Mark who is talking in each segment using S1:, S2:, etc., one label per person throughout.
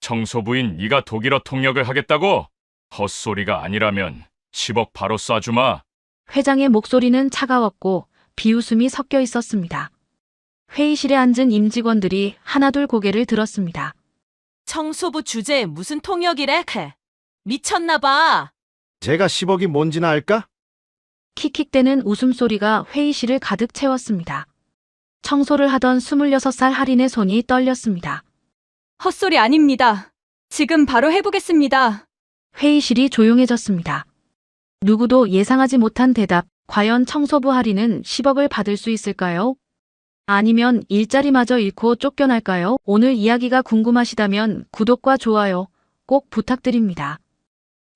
S1: 청소부인 네가 독일어 통역을 하겠다고? 헛소리가 아니라면 10억 바로 쏴주마.
S2: 회장의 목소리는 차가웠고 비웃음이 섞여 있었습니다. 회의실에 앉은 임직원들이 하나둘 고개를 들었습니다.
S3: 청소부 주제에 무슨 통역이래? 미쳤나 봐.
S4: 제가 10억이 뭔지나 알까?
S2: 킥킥대는 웃음소리가 회의실을 가득 채웠습니다. 청소를 하던 26살 할인의 손이 떨렸습니다.
S5: 헛소리 아닙니다. 지금 바로 해보겠습니다.
S2: 회의실이 조용해졌습니다. 누구도 예상하지 못한 대답, 과연 청소부 할인은 10억을 받을 수 있을까요? 아니면 일자리마저 잃고 쫓겨날까요? 오늘 이야기가 궁금하시다면 구독과 좋아요 꼭 부탁드립니다.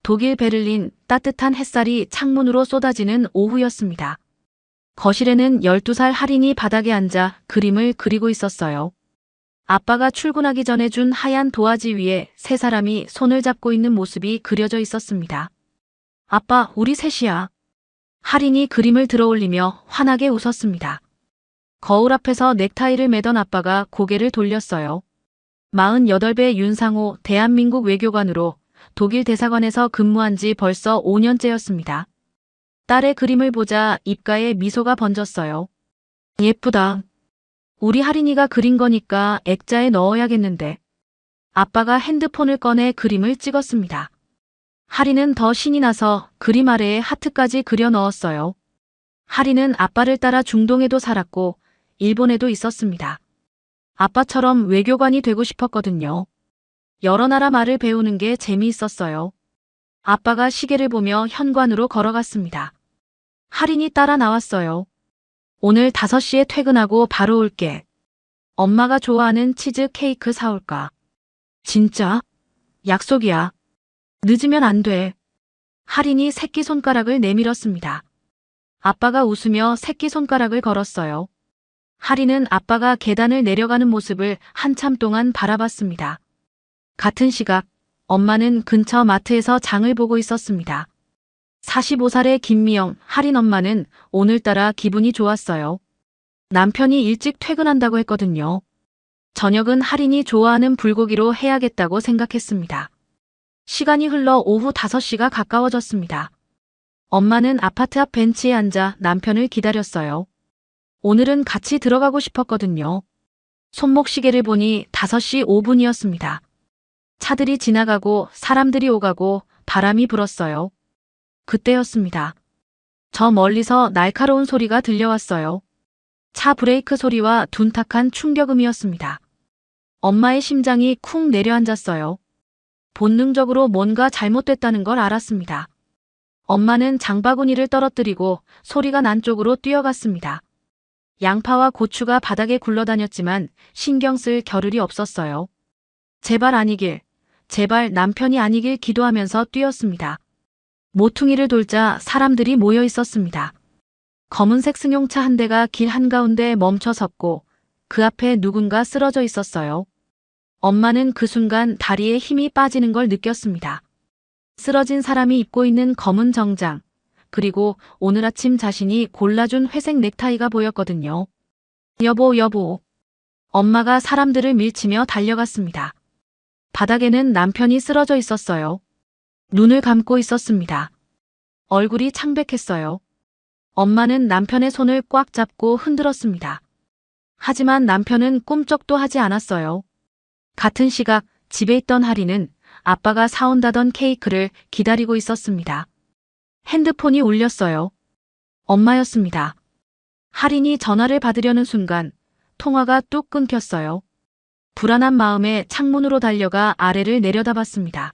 S2: 독일 베를린, 따뜻한 햇살이 창문으로 쏟아지는 오후였습니다. 거실에는 12살 할인이 바닥에 앉아 그림을 그리고 있었어요. 아빠가 출근하기 전에 준 하얀 도화지 위에 세 사람이 손을 잡고 있는 모습이 그려져 있었습니다. 아빠, 우리 셋이야. 할인이 그림을 들어올리며 환하게 웃었습니다. 거울 앞에서 넥타이를 매던 아빠가 고개를 돌렸어요. 48배 윤상호 대한민국 외교관으로 독일 대사관에서 근무한 지 벌써 5년째였습니다. 딸의 그림을 보자 입가에 미소가 번졌어요. 예쁘다. 우리 할인이가 그린 거니까 액자에 넣어야겠는데. 아빠가 핸드폰을 꺼내 그림을 찍었습니다. 할인은 더 신이 나서 그림 아래에 하트까지 그려 넣었어요. 할인은 아빠를 따라 중동에도 살았고 일본에도 있었습니다. 아빠처럼 외교관이 되고 싶었거든요. 여러 나라 말을 배우는 게 재미있었어요. 아빠가 시계를 보며 현관으로 걸어갔습니다. 할인이 따라 나왔어요. 오늘 5시에 퇴근하고 바로 올게. 엄마가 좋아하는 치즈 케이크 사올까? 진짜? 약속이야. 늦으면 안 돼. 할인이 새끼손가락을 내밀었습니다. 아빠가 웃으며 새끼손가락을 걸었어요. 할인은 아빠가 계단을 내려가는 모습을 한참 동안 바라봤습니다. 같은 시각, 엄마는 근처 마트에서 장을 보고 있었습니다. 45살의 김미영, 할인 엄마는 오늘따라 기분이 좋았어요. 남편이 일찍 퇴근한다고 했거든요. 저녁은 할인이 좋아하는 불고기로 해야겠다고 생각했습니다. 시간이 흘러 오후 5시가 가까워졌습니다. 엄마는 아파트 앞 벤치에 앉아 남편을 기다렸어요. 오늘은 같이 들어가고 싶었거든요. 손목시계를 보니 5시 5분이었습니다. 차들이 지나가고 사람들이 오가고 바람이 불었어요. 그때였습니다. 저 멀리서 날카로운 소리가 들려왔어요. 차 브레이크 소리와 둔탁한 충격음이었습니다. 엄마의 심장이 쿵 내려앉았어요. 본능적으로 뭔가 잘못됐다는 걸 알았습니다. 엄마는 장바구니를 떨어뜨리고 소리가 난 쪽으로 뛰어갔습니다. 양파와 고추가 바닥에 굴러다녔지만 신경 쓸 겨를이 없었어요. 제발 아니길, 제발 남편이 아니길 기도하면서 뛰었습니다. 모퉁이를 돌자 사람들이 모여 있었습니다. 검은색 승용차 한 대가 길 한가운데 멈춰 섰고 그 앞에 누군가 쓰러져 있었어요. 엄마는 그 순간 다리에 힘이 빠지는 걸 느꼈습니다. 쓰러진 사람이 입고 있는 검은 정장, 그리고 오늘 아침 자신이 골라준 회색 넥타이가 보였거든요. 여보, 여보. 엄마가 사람들을 밀치며 달려갔습니다. 바닥에는 남편이 쓰러져 있었어요. 눈을 감고 있었습니다. 얼굴이 창백했어요. 엄마는 남편의 손을 꽉 잡고 흔들었습니다. 하지만 남편은 꿈쩍도 하지 않았어요. 같은 시각 집에 있던 할인은 아빠가 사온다던 케이크를 기다리고 있었습니다. 핸드폰이 울렸어요. 엄마였습니다. 할인이 전화를 받으려는 순간 통화가 뚝 끊겼어요. 불안한 마음에 창문으로 달려가 아래를 내려다봤습니다.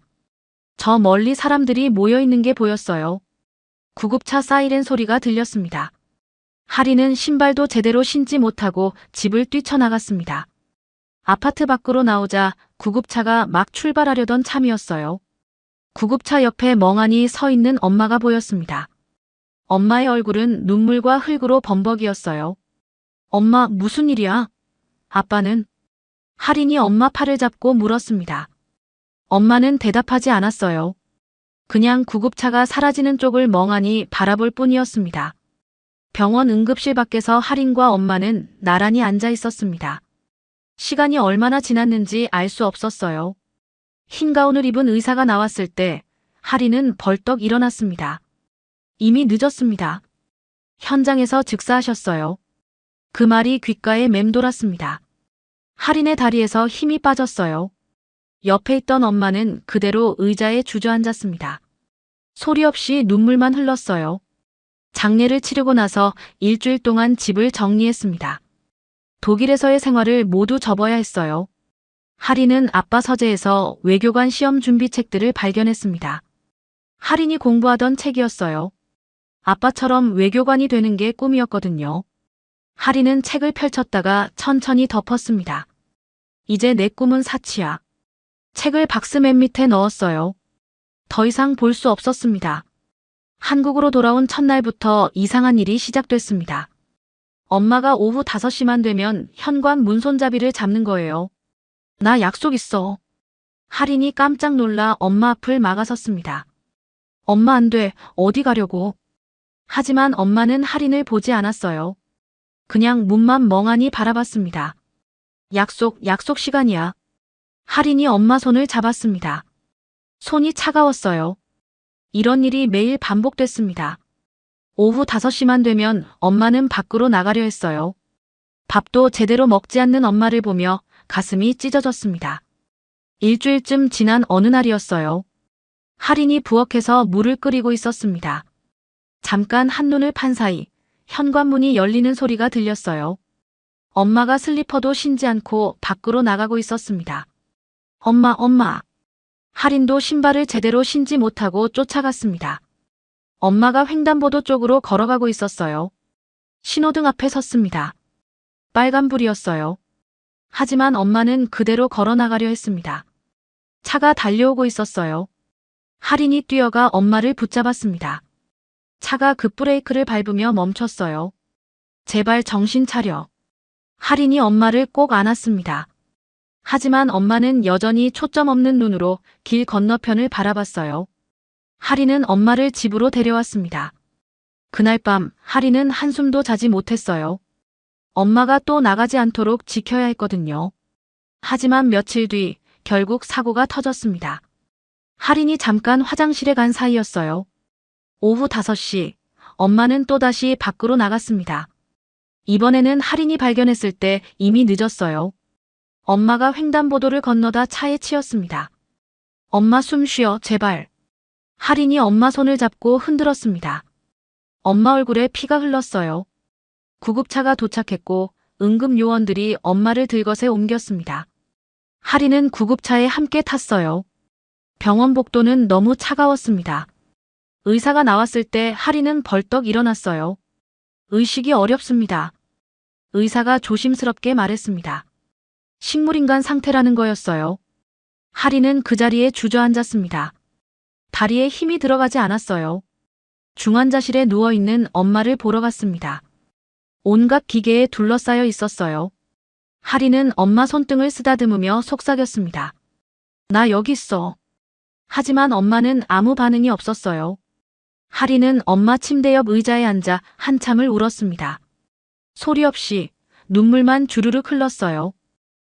S2: 저 멀리 사람들이 모여 있는 게 보였어요. 구급차 사이렌 소리가 들렸습니다. 할인은 신발도 제대로 신지 못하고 집을 뛰쳐나갔습니다. 아파트 밖으로 나오자 구급차가 막 출발하려던 참이었어요. 구급차 옆에 멍하니 서 있는 엄마가 보였습니다. 엄마의 얼굴은 눈물과 흙으로 범벅이었어요. 엄마, 무슨 일이야? 아빠는? 할인이 엄마 팔을 잡고 물었습니다. 엄마는 대답하지 않았어요. 그냥 구급차가 사라지는 쪽을 멍하니 바라볼 뿐이었습니다. 병원 응급실 밖에서 할인과 엄마는 나란히 앉아 있었습니다. 시간이 얼마나 지났는지 알 수 없었어요. 흰 가운을 입은 의사가 나왔을 때 하리는 벌떡 일어났습니다. 이미 늦었습니다. 현장에서 즉사하셨어요. 그 말이 귓가에 맴돌았습니다. 하린의 다리에서 힘이 빠졌어요. 옆에 있던 엄마는 그대로 의자에 주저앉았습니다. 소리 없이 눈물만 흘렀어요. 장례를 치르고 나서 일주일 동안 집을 정리했습니다. 독일에서의 생활을 모두 접어야 했어요. 하린은 아빠 서재에서 외교관 시험 준비 책들을 발견했습니다. 하린이 공부하던 책이었어요. 아빠처럼 외교관이 되는 게 꿈이었거든요. 하린은 책을 펼쳤다가 천천히 덮었습니다. 이제 내 꿈은 사치야. 책을 박스 맨 밑에 넣었어요. 더 이상 볼 수 없었습니다. 한국으로 돌아온 첫날부터 이상한 일이 시작됐습니다. 엄마가 오후 5시만 되면 현관 문손잡이를 잡는 거예요. 나 약속 있어. 하린이 깜짝 놀라 엄마 앞을 막아섰습니다. 엄마 안 돼. 어디 가려고. 하지만 엄마는 하린을 보지 않았어요. 그냥 문만 멍하니 바라봤습니다. 약속 시간이야. 하린이 엄마 손을 잡았습니다. 손이 차가웠어요. 이런 일이 매일 반복됐습니다. 오후 5시만 되면 엄마는 밖으로 나가려 했어요. 밥도 제대로 먹지 않는 엄마를 보며 가슴이 찢어졌습니다. 일주일쯤 지난 어느 날이었어요. 하린이 부엌에서 물을 끓이고 있었습니다. 잠깐 한눈을 판 사이 현관문이 열리는 소리가 들렸어요. 엄마가 슬리퍼도 신지 않고 밖으로 나가고 있었습니다. 엄마. 하린도 신발을 제대로 신지 못하고 쫓아갔습니다. 엄마가 횡단보도 쪽으로 걸어가고 있었어요. 신호등 앞에 섰습니다. 빨간불이었어요. 하지만 엄마는 그대로 걸어 나가려 했습니다. 차가 달려오고 있었어요. 하린이 뛰어가 엄마를 붙잡았습니다. 차가 급브레이크를 밟으며 멈췄어요. 제발 정신 차려. 하린이 엄마를 꼭 안았습니다. 하지만 엄마는 여전히 초점 없는 눈으로 길 건너편을 바라봤어요. 하린은 엄마를 집으로 데려왔습니다. 그날 밤 하린은 한숨도 자지 못했어요. 엄마가 또 나가지 않도록 지켜야 했거든요. 하지만 며칠 뒤 결국 사고가 터졌습니다. 하린이 잠깐 화장실에 간 사이였어요. 오후 5시, 엄마는 또다시 밖으로 나갔습니다. 이번에는 하린이 발견했을 때 이미 늦었어요. 엄마가 횡단보도를 건너다 차에 치였습니다. 엄마 숨 쉬어, 제발. 하린이 엄마 손을 잡고 흔들었습니다. 엄마 얼굴에 피가 흘렀어요. 구급차가 도착했고 응급요원들이 엄마를 들것에 옮겼습니다. 하린은 구급차에 함께 탔어요. 병원 복도는 너무 차가웠습니다. 의사가 나왔을 때 하린은 벌떡 일어났어요. 의식이 어렵습니다. 의사가 조심스럽게 말했습니다. 식물인간 상태라는 거였어요. 하린은 그 자리에 주저앉았습니다. 다리에 힘이 들어가지 않았어요. 중환자실에 누워있는 엄마를 보러 갔습니다. 온갖 기계에 둘러싸여 있었어요. 하린은 엄마 손등을 쓰다듬으며 속삭였습니다. 나 여기 있어. 하지만 엄마는 아무 반응이 없었어요. 하린은 엄마 침대 옆 의자에 앉아 한참을 울었습니다. 소리 없이 눈물만 주르륵 흘렀어요.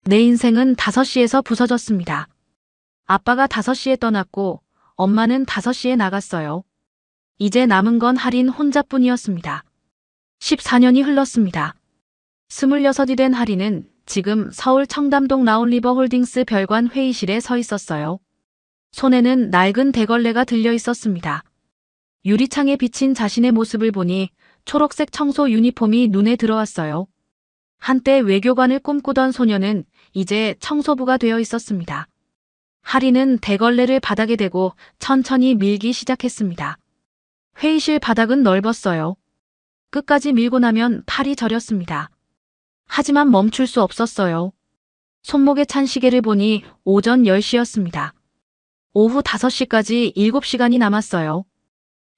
S2: 내 인생은 5시에서 부서졌습니다. 아빠가 5시에 떠났고 엄마는 5시에 나갔어요. 이제 남은 건 하린 혼자뿐이었습니다. 14년이 흘렀습니다. 26이 된 하린은 지금 서울 청담동 라운리버 홀딩스 별관 회의실에 서 있었어요. 손에는 낡은 대걸레가 들려 있었습니다. 유리창에 비친 자신의 모습을 보니 초록색 청소 유니폼이 눈에 들어왔어요. 한때 외교관을 꿈꾸던 소녀는 이제 청소부가 되어 있었습니다. 하린은 대걸레를 바닥에 대고 천천히 밀기 시작했습니다. 회의실 바닥은 넓었어요. 끝까지 밀고 나면 팔이 저렸습니다. 하지만 멈출 수 없었어요. 손목에 찬 시계를 보니 오전 10시였습니다. 오후 5시까지 7시간이 남았어요.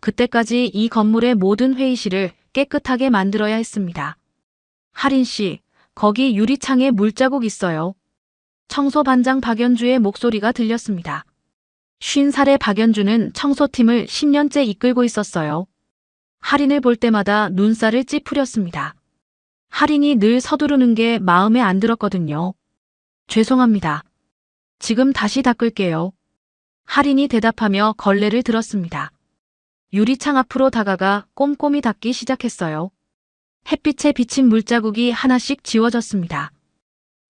S2: 그때까지 이 건물의 모든 회의실을 깨끗하게 만들어야 했습니다. 하린 씨, 거기 유리창에 물자국 있어요. 청소반장 박연주의 목소리가 들렸습니다. 50살의 박연주는 청소팀을 10년째 이끌고 있었어요. 하린을 볼 때마다 눈살을 찌푸렸습니다. 하린이 늘 서두르는 게 마음에 안 들었거든요. 죄송합니다. 지금 다시 닦을게요. 할인이 대답하며 걸레를 들었습니다. 유리창 앞으로 다가가 꼼꼼히 닦기 시작했어요. 햇빛에 비친 물자국이 하나씩 지워졌습니다.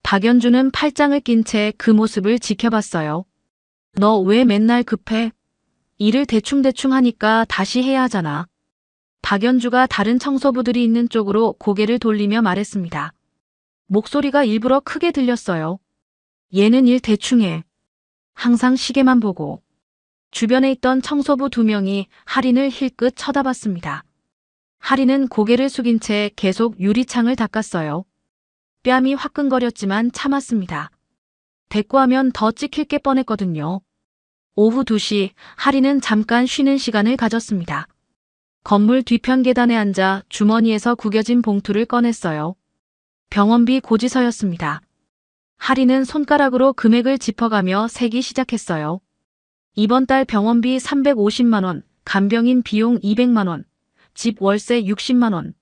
S2: 박연주는 팔짱을 낀 채 그 모습을 지켜봤어요. 너 왜 맨날 급해? 일을 대충대충 하니까 다시 해야 하잖아. 박연주가 다른 청소부들이 있는 쪽으로 고개를 돌리며 말했습니다. 목소리가 일부러 크게 들렸어요. 얘는 일 대충 해. 항상 시계만 보고. 주변에 있던 청소부 2명이 할인을 힐끗 쳐다봤습니다. 할인은 고개를 숙인 채 계속 유리창을 닦았어요. 뺨이 화끈거렸지만 참았습니다. 대꾸하면 더 찍힐 게 뻔했거든요. 오후 2시 할인은 잠깐 쉬는 시간을 가졌습니다. 건물 뒤편 계단에 앉아 주머니에서 구겨진 봉투를 꺼냈어요. 병원비 고지서였습니다. 할인은 손가락으로 금액을 짚어가며 세기 시작했어요. 이번 달 병원비 350만 원, 간병인 비용 200만 원, 집 월세 60만 원.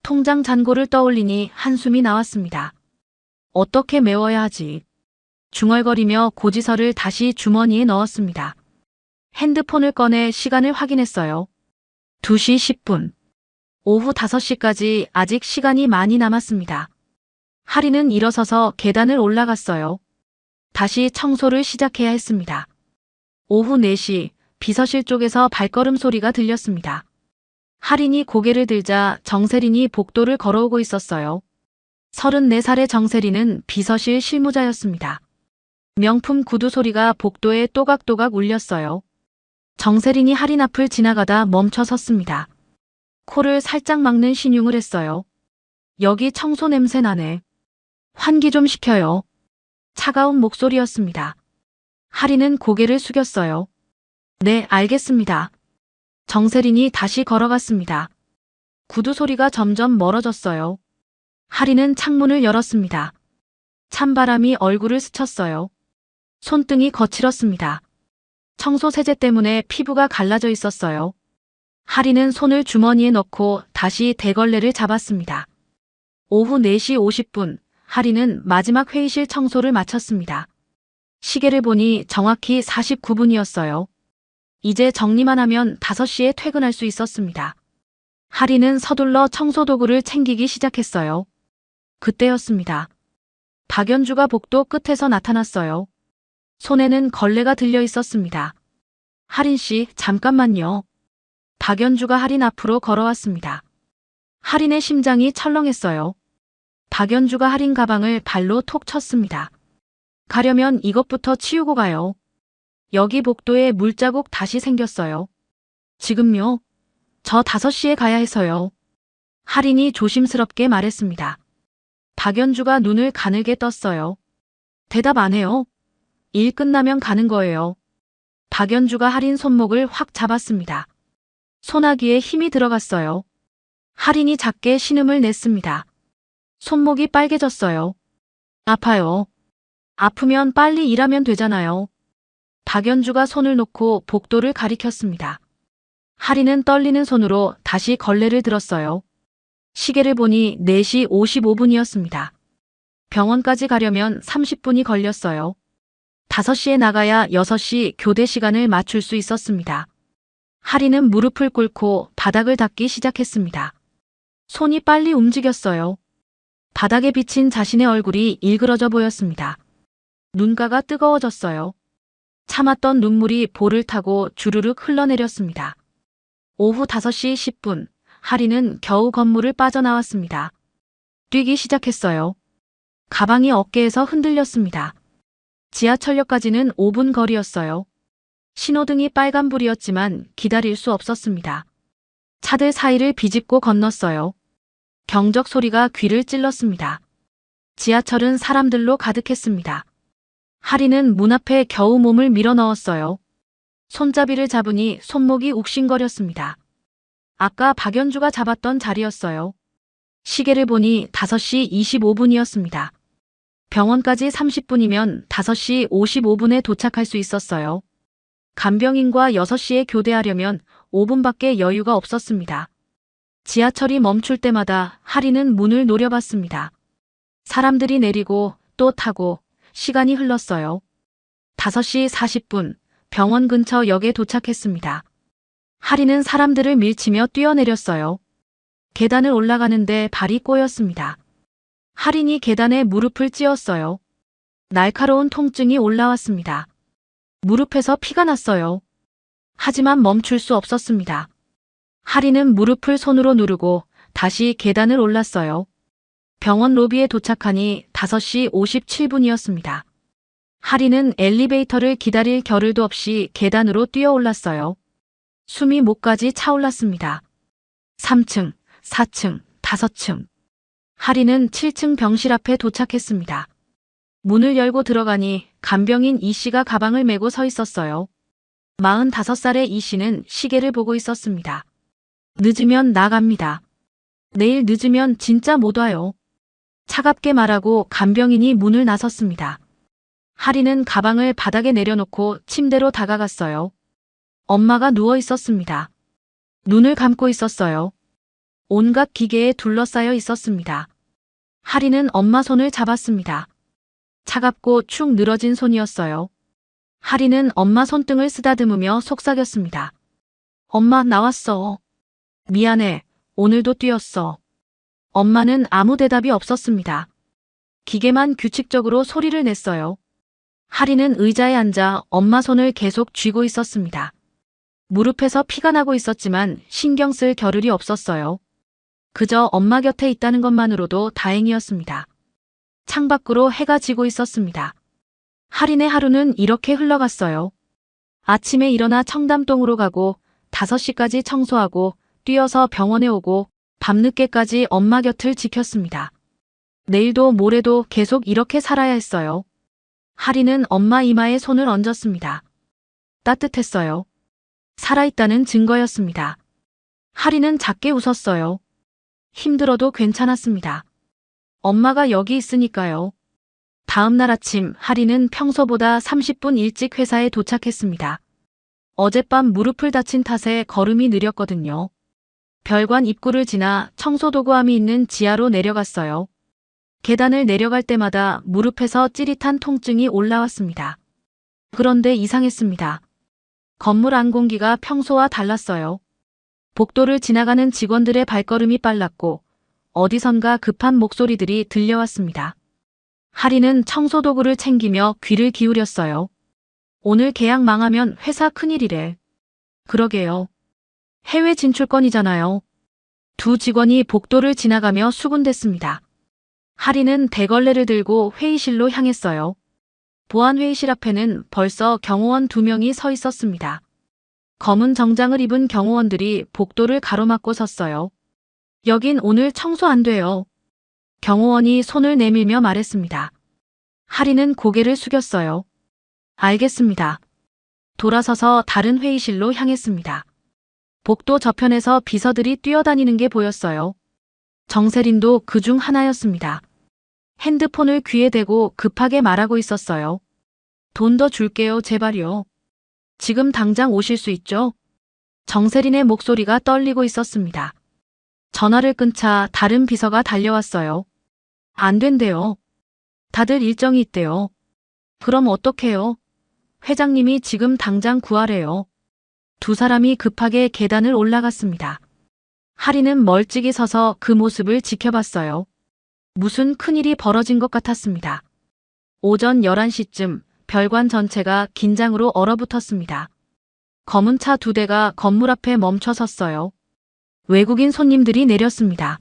S2: 통장 잔고를 떠올리니 한숨이 나왔습니다. 어떻게 메워야 하지? 중얼거리며 고지서를 다시 주머니에 넣었습니다. 핸드폰을 꺼내 시간을 확인했어요. 2시 10분. 오후 5시까지 아직 시간이 많이 남았습니다. 할인은 일어서서 계단을 올라갔어요. 다시 청소를 시작해야 했습니다. 오후 4시 비서실 쪽에서 발걸음 소리가 들렸습니다. 할인이 고개를 들자 정세린이 복도를 걸어오고 있었어요. 34살의 정세린은 비서실 실무자였습니다. 명품 구두 소리가 복도에 또각또각 울렸어요. 정세린이 할인 앞을 지나가다 멈춰 섰습니다. 코를 살짝 막는 신용을 했어요. 여기 청소 냄새 나네. 환기 좀 시켜요. 차가운 목소리였습니다. 할인은 고개를 숙였어요. 네, 알겠습니다. 정세린이 다시 걸어갔습니다. 구두 소리가 점점 멀어졌어요. 할인은 창문을 열었습니다. 찬바람이 얼굴을 스쳤어요. 손등이 거칠었습니다. 청소 세제 때문에 피부가 갈라져 있었어요. 할인은 손을 주머니에 넣고 다시 대걸레를 잡았습니다. 오후 4시 50분, 할인은 마지막 회의실 청소를 마쳤습니다. 시계를 보니 정확히 49분이었어요. 이제 정리만 하면 5시에 퇴근할 수 있었습니다. 할인은 서둘러 청소도구를 챙기기 시작했어요. 그때였습니다. 박연주가 복도 끝에서 나타났어요. 손에는 걸레가 들려 있었습니다. 할인 씨, 잠깐만요. 박연주가 할인 앞으로 걸어왔습니다. 할인의 심장이 철렁했어요. 박연주가 할인 가방을 발로 톡 쳤습니다. 가려면 이것부터 치우고 가요. 여기 복도에 물자국 다시 생겼어요. 지금요? 저 5시에 가야 해서요. 할인이 조심스럽게 말했습니다. 박연주가 눈을 가늘게 떴어요. 대답 안 해요. 일 끝나면 가는 거예요. 박연주가 할인 손목을 확 잡았습니다. 소나기에 힘이 들어갔어요. 할인이 작게 신음을 냈습니다. 손목이 빨개졌어요. 아파요. 아프면 빨리 일하면 되잖아요. 박연주가 손을 놓고 복도를 가리켰습니다. 할인은 떨리는 손으로 다시 걸레를 들었어요. 시계를 보니 4시 55분이었습니다. 병원까지 가려면 30분이 걸렸어요. 5시에 나가야 6시 교대 시간을 맞출 수 있었습니다. 할인은 무릎을 꿇고 바닥을 닦기 시작했습니다. 손이 빨리 움직였어요. 바닥에 비친 자신의 얼굴이 일그러져 보였습니다. 눈가가 뜨거워졌어요. 참았던 눈물이 볼을 타고 주르륵 흘러내렸습니다. 오후 5시 10분, 할인은 겨우 건물을 빠져나왔습니다. 뛰기 시작했어요. 가방이 어깨에서 흔들렸습니다. 지하철역까지는 5분 거리였어요. 신호등이 빨간불이었지만 기다릴 수 없었습니다. 차들 사이를 비집고 건넜어요. 경적 소리가 귀를 찔렀습니다. 지하철은 사람들로 가득했습니다. 할인은 문 앞에 겨우 몸을 밀어 넣었어요. 손잡이를 잡으니 손목이 욱신거렸습니다. 아까 박연주가 잡았던 자리였어요. 시계를 보니 5시 25분이었습니다. 병원까지 30분이면 5시 55분에 도착할 수 있었어요. 간병인과 6시에 교대하려면 5분밖에 여유가 없었습니다. 지하철이 멈출 때마다 할인은 문을 노려봤습니다. 사람들이 내리고 또 타고 시간이 흘렀어요. 5시 40분 병원 근처 역에 도착했습니다. 하리는 사람들을 밀치며 뛰어내렸어요. 계단을 올라가는데 발이 꼬였습니다. 하린이 계단에 무릎을 찧었어요. 날카로운 통증이 올라왔습니다. 무릎에서 피가 났어요. 하지만 멈출 수 없었습니다. 하리는 무릎을 손으로 누르고 다시 계단을 올랐어요. 병원 로비에 도착하니 5시 57분이었습니다. 하리는 엘리베이터를 기다릴 겨를도 없이 계단으로 뛰어 올랐어요. 숨이 목까지 차올랐습니다. 3층, 4층, 5층. 하리는 7층 병실 앞에 도착했습니다. 문을 열고 들어가니 간병인 이 씨가 가방을 메고 서 있었어요. 45살의 이 씨는 시계를 보고 있었습니다. 늦으면 나갑니다. 내일 늦으면 진짜 못 와요. 차갑게 말하고 간병인이 문을 나섰습니다. 하리는 가방을 바닥에 내려놓고 침대로 다가갔어요. 엄마가 누워 있었습니다. 눈을 감고 있었어요. 온갖 기계에 둘러싸여 있었습니다. 하리는 엄마 손을 잡았습니다. 차갑고 축 늘어진 손이었어요. 하리는 엄마 손등을 쓰다듬으며 속삭였습니다. 엄마 나왔어. 미안해. 오늘도 뛰었어. 엄마는 아무 대답이 없었습니다. 기계만 규칙적으로 소리를 냈어요. 하리는 의자에 앉아 엄마 손을 계속 쥐고 있었습니다. 무릎에서 피가 나고 있었지만 신경 쓸 겨를이 없었어요. 그저 엄마 곁에 있다는 것만으로도 다행이었습니다. 창밖으로 해가 지고 있었습니다. 하린의 하루는 이렇게 흘러갔어요. 아침에 일어나 청담동으로 가고 5시까지 청소하고 뛰어서 병원에 오고 밤늦게까지 엄마 곁을 지켰습니다. 내일도 모레도 계속 이렇게 살아야 했어요. 하리는 엄마 이마에 손을 얹었습니다. 따뜻했어요. 살아있다는 증거였습니다. 하리는 작게 웃었어요. 힘들어도 괜찮았습니다. 엄마가 여기 있으니까요. 다음 날 아침 하리는 평소보다 30분 일찍 회사에 도착했습니다. 어젯밤 무릎을 다친 탓에 걸음이 느렸거든요. 별관 입구를 지나 청소도구함이 있는 지하로 내려갔어요. 계단을 내려갈 때마다 무릎에서 찌릿한 통증이 올라왔습니다. 그런데 이상했습니다. 건물 안 공기가 평소와 달랐어요. 복도를 지나가는 직원들의 발걸음이 빨랐고 어디선가 급한 목소리들이 들려왔습니다. 하리는 청소도구를 챙기며 귀를 기울였어요. 오늘 계약 망하면 회사 큰일이래. 그러게요. 해외 진출권이잖아요. 두 직원이 복도를 지나가며 수군댔습니다. 하리는 대걸레를 들고 회의실로 향했어요. 보안회의실 앞에는 벌써 경호원 2명이 서 있었습니다. 검은 정장을 입은 경호원들이 복도를 가로막고 섰어요. 여긴 오늘 청소 안 돼요. 경호원이 손을 내밀며 말했습니다. 하리는 고개를 숙였어요. 알겠습니다. 돌아서서 다른 회의실로 향했습니다. 복도 저편에서 비서들이 뛰어다니는 게 보였어요. 정세린도 그 중 하나였습니다. 핸드폰을 귀에 대고 급하게 말하고 있었어요. 돈 더 줄게요, 제발요. 지금 당장 오실 수 있죠? 정세린의 목소리가 떨리고 있었습니다. 전화를 끊자 다른 비서가 달려왔어요. 안 된대요. 다들 일정이 있대요. 그럼 어떡해요? 회장님이 지금 당장 구하래요. 두 사람이 급하게 계단을 올라갔습니다. 하리는 멀찍이 서서 그 모습을 지켜봤어요. 무슨 큰일이 벌어진 것 같았습니다. 오전 11시쯤 별관 전체가 긴장으로 얼어붙었습니다. 검은 차 2대가 건물 앞에 멈춰 섰어요. 외국인 손님들이 내렸습니다.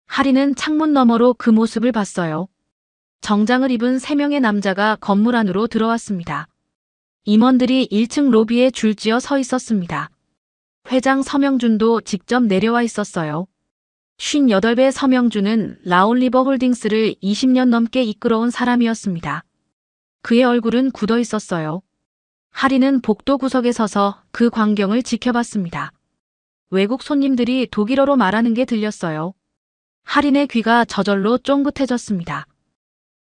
S2: 하리는 창문 너머로 그 모습을 봤어요. 정장을 입은 3명의 남자가 건물 안으로 들어왔습니다. 임원들이 1층 로비에 줄지어 서 있었습니다. 회장 서명준도 직접 내려와 있었어요. 58배 서명준은 라올리버 홀딩스를 20년 넘게 이끌어온 사람이었습니다. 그의 얼굴은 굳어 있었어요. 하리는 복도 구석에 서서 그 광경을 지켜봤습니다. 외국 손님들이 독일어로 말하는 게 들렸어요. 하린의 귀가 저절로 쫑긋해졌습니다.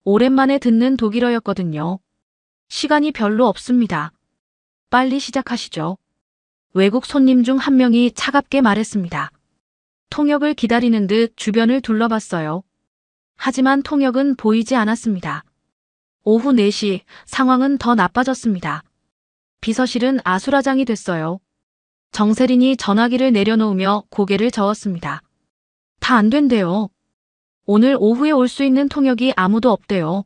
S2: 오랜만에 듣는 독일어였거든요. 시간이 별로 없습니다. 빨리 시작하시죠. 외국 손님 중 한 명이 차갑게 말했습니다. 통역을 기다리는 듯 주변을 둘러봤어요. 하지만 통역은 보이지 않았습니다. 오후 4시 상황은 더 나빠졌습니다. 비서실은 아수라장이 됐어요. 정세린이 전화기를 내려놓으며 고개를 저었습니다. 다 안 된대요. 오늘 오후에 올 수 있는 통역이 아무도 없대요.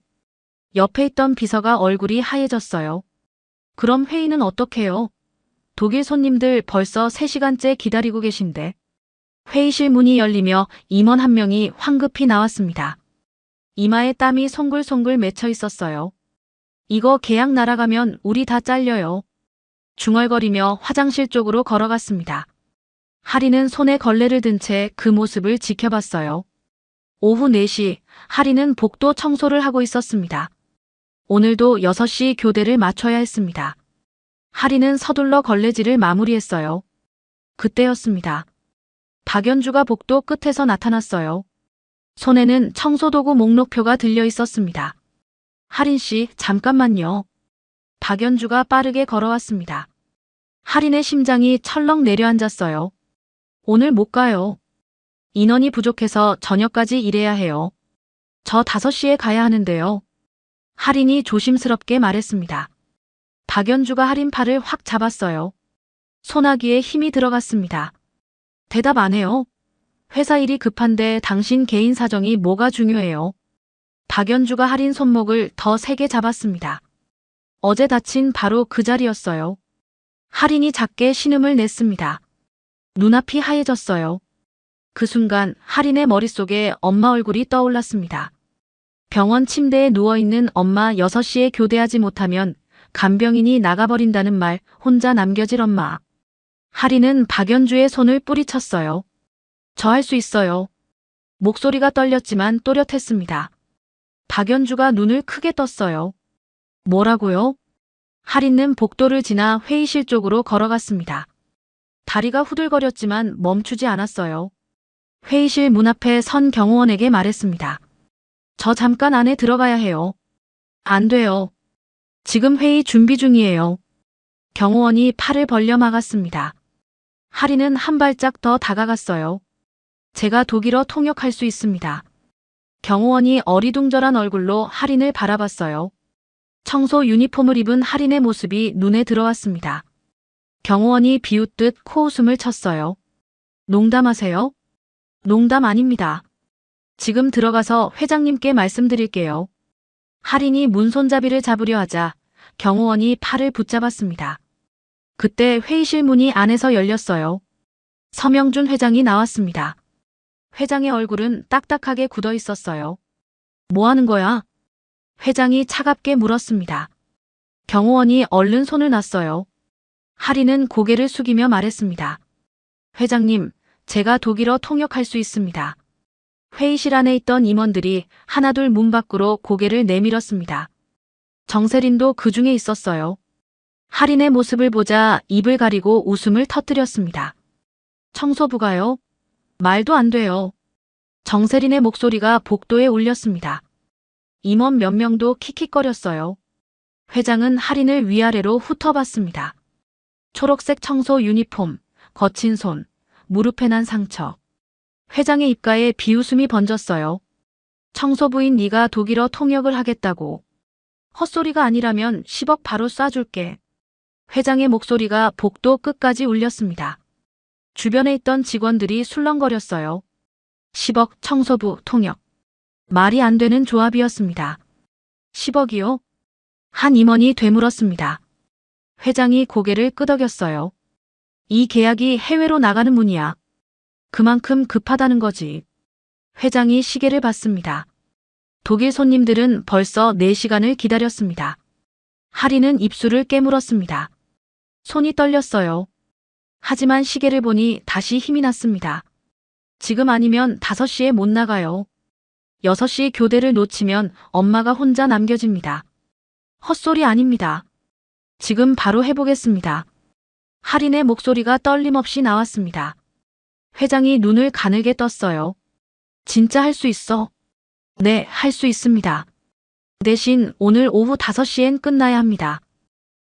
S2: 옆에 있던 비서가 얼굴이 하얘졌어요. 그럼 회의는 어떡해요? 독일 손님들 벌써 3시간째 기다리고 계신데. 회의실 문이 열리며 임원 한 명이 황급히 나왔습니다. 이마에 땀이 송글송글 맺혀 있었어요. 이거 계약 날아가면 우리 다 잘려요. 중얼거리며 화장실 쪽으로 걸어갔습니다. 하리는 손에 걸레를 든 채 그 모습을 지켜봤어요. 오후 4시 하리는 복도 청소를 하고 있었습니다. 오늘도 6시 교대를 맞춰야 했습니다. 하리는 서둘러 걸레질을 마무리했어요. 그때였습니다. 박연주가 복도 끝에서 나타났어요. 손에는 청소도구 목록표가 들려 있었습니다. 하린 씨, 잠깐만요. 박연주가 빠르게 걸어왔습니다. 하린의 심장이 철렁 내려앉았어요. 오늘 못 가요. 인원이 부족해서 저녁까지 일해야 해요. 저 5시에 가야 하는데요. 하린이 조심스럽게 말했습니다. 박연주가 하린 팔을 확 잡았어요. 소나기에 힘이 들어갔습니다. 대답 안 해요. 회사 일이 급한데 당신 개인 사정이 뭐가 중요해요. 박연주가 하린 손목을 더 세게 잡았습니다. 어제 다친 바로 그 자리였어요. 하린이 작게 신음을 냈습니다. 눈앞이 하얘졌어요. 그 순간 하린의 머릿속에 엄마 얼굴이 떠올랐습니다. 병원 침대에 누워있는 엄마 6시에 교대하지 못하면 간병인이 나가버린다는 말 혼자 남겨질 엄마. 하린은 박연주의 손을 뿌리쳤어요. 저 할 수 있어요. 목소리가 떨렸지만 또렷했습니다. 박연주가 눈을 크게 떴어요. 뭐라고요? 하린은 복도를 지나 회의실 쪽으로 걸어갔습니다. 다리가 후들거렸지만 멈추지 않았어요. 회의실 문 앞에 선 경호원에게 말했습니다. 저 잠깐 안에 들어가야 해요. 안 돼요. 지금 회의 준비 중이에요. 경호원이 팔을 벌려 막았습니다. 하린은 한 발짝 더 다가갔어요. 제가 독일어 통역할 수 있습니다. 경호원이 어리둥절한 얼굴로 하린을 바라봤어요. 청소 유니폼을 입은 하린의 모습이 눈에 들어왔습니다. 경호원이 비웃듯 코웃음을 쳤어요. 농담하세요? 농담 아닙니다. 지금 들어가서 회장님께 말씀드릴게요. 하린이 문손잡이를 잡으려 하자 경호원이 팔을 붙잡았습니다. 그때 회의실 문이 안에서 열렸어요. 서명준 회장이 나왔습니다. 회장의 얼굴은 딱딱하게 굳어 있었어요. 뭐 하는 거야? 회장이 차갑게 물었습니다. 경호원이 얼른 손을 놨어요. 하린은 고개를 숙이며 말했습니다. 회장님, 제가 독일어 통역할 수 있습니다. 회의실 안에 있던 임원들이 하나둘 문 밖으로 고개를 내밀었습니다. 정세린도 그 중에 있었어요. 하린의 모습을 보자 입을 가리고 웃음을 터뜨렸습니다. 청소부가요? 말도 안 돼요. 정세린의 목소리가 복도에 울렸습니다. 임원 몇 명도 킥킥거렸어요. 회장은 하린을 위아래로 훑어봤습니다. 초록색 청소 유니폼, 거친 손, 무릎에 난 상처. 회장의 입가에 비웃음이 번졌어요. 청소부인 네가 독일어 통역을 하겠다고. 헛소리가 아니라면 10억 바로 쏴줄게. 회장의 목소리가 복도 끝까지 울렸습니다. 주변에 있던 직원들이 술렁거렸어요. 10억 청소부 통역. 말이 안 되는 조합이었습니다. 10억이요? 한 임원이 되물었습니다. 회장이 고개를 끄덕였어요. 이 계약이 해외로 나가는 문이야. 그만큼 급하다는 거지. 회장이 시계를 봤습니다. 독일 손님들은 벌써 4시간을 기다렸습니다. 하린은 입술을 깨물었습니다. 손이 떨렸어요. 하지만 시계를 보니 다시 힘이 났습니다. 지금 아니면 5시에 못 나가요. 6시 교대를 놓치면 엄마가 혼자 남겨집니다. 헛소리 아닙니다. 지금 바로 해보겠습니다. 하린의 목소리가 떨림없이 나왔습니다. 회장이 눈을 가늘게 떴어요. 진짜 할 수 있어? 네, 할 수 있습니다. 대신 오늘 오후 5시엔 끝나야 합니다.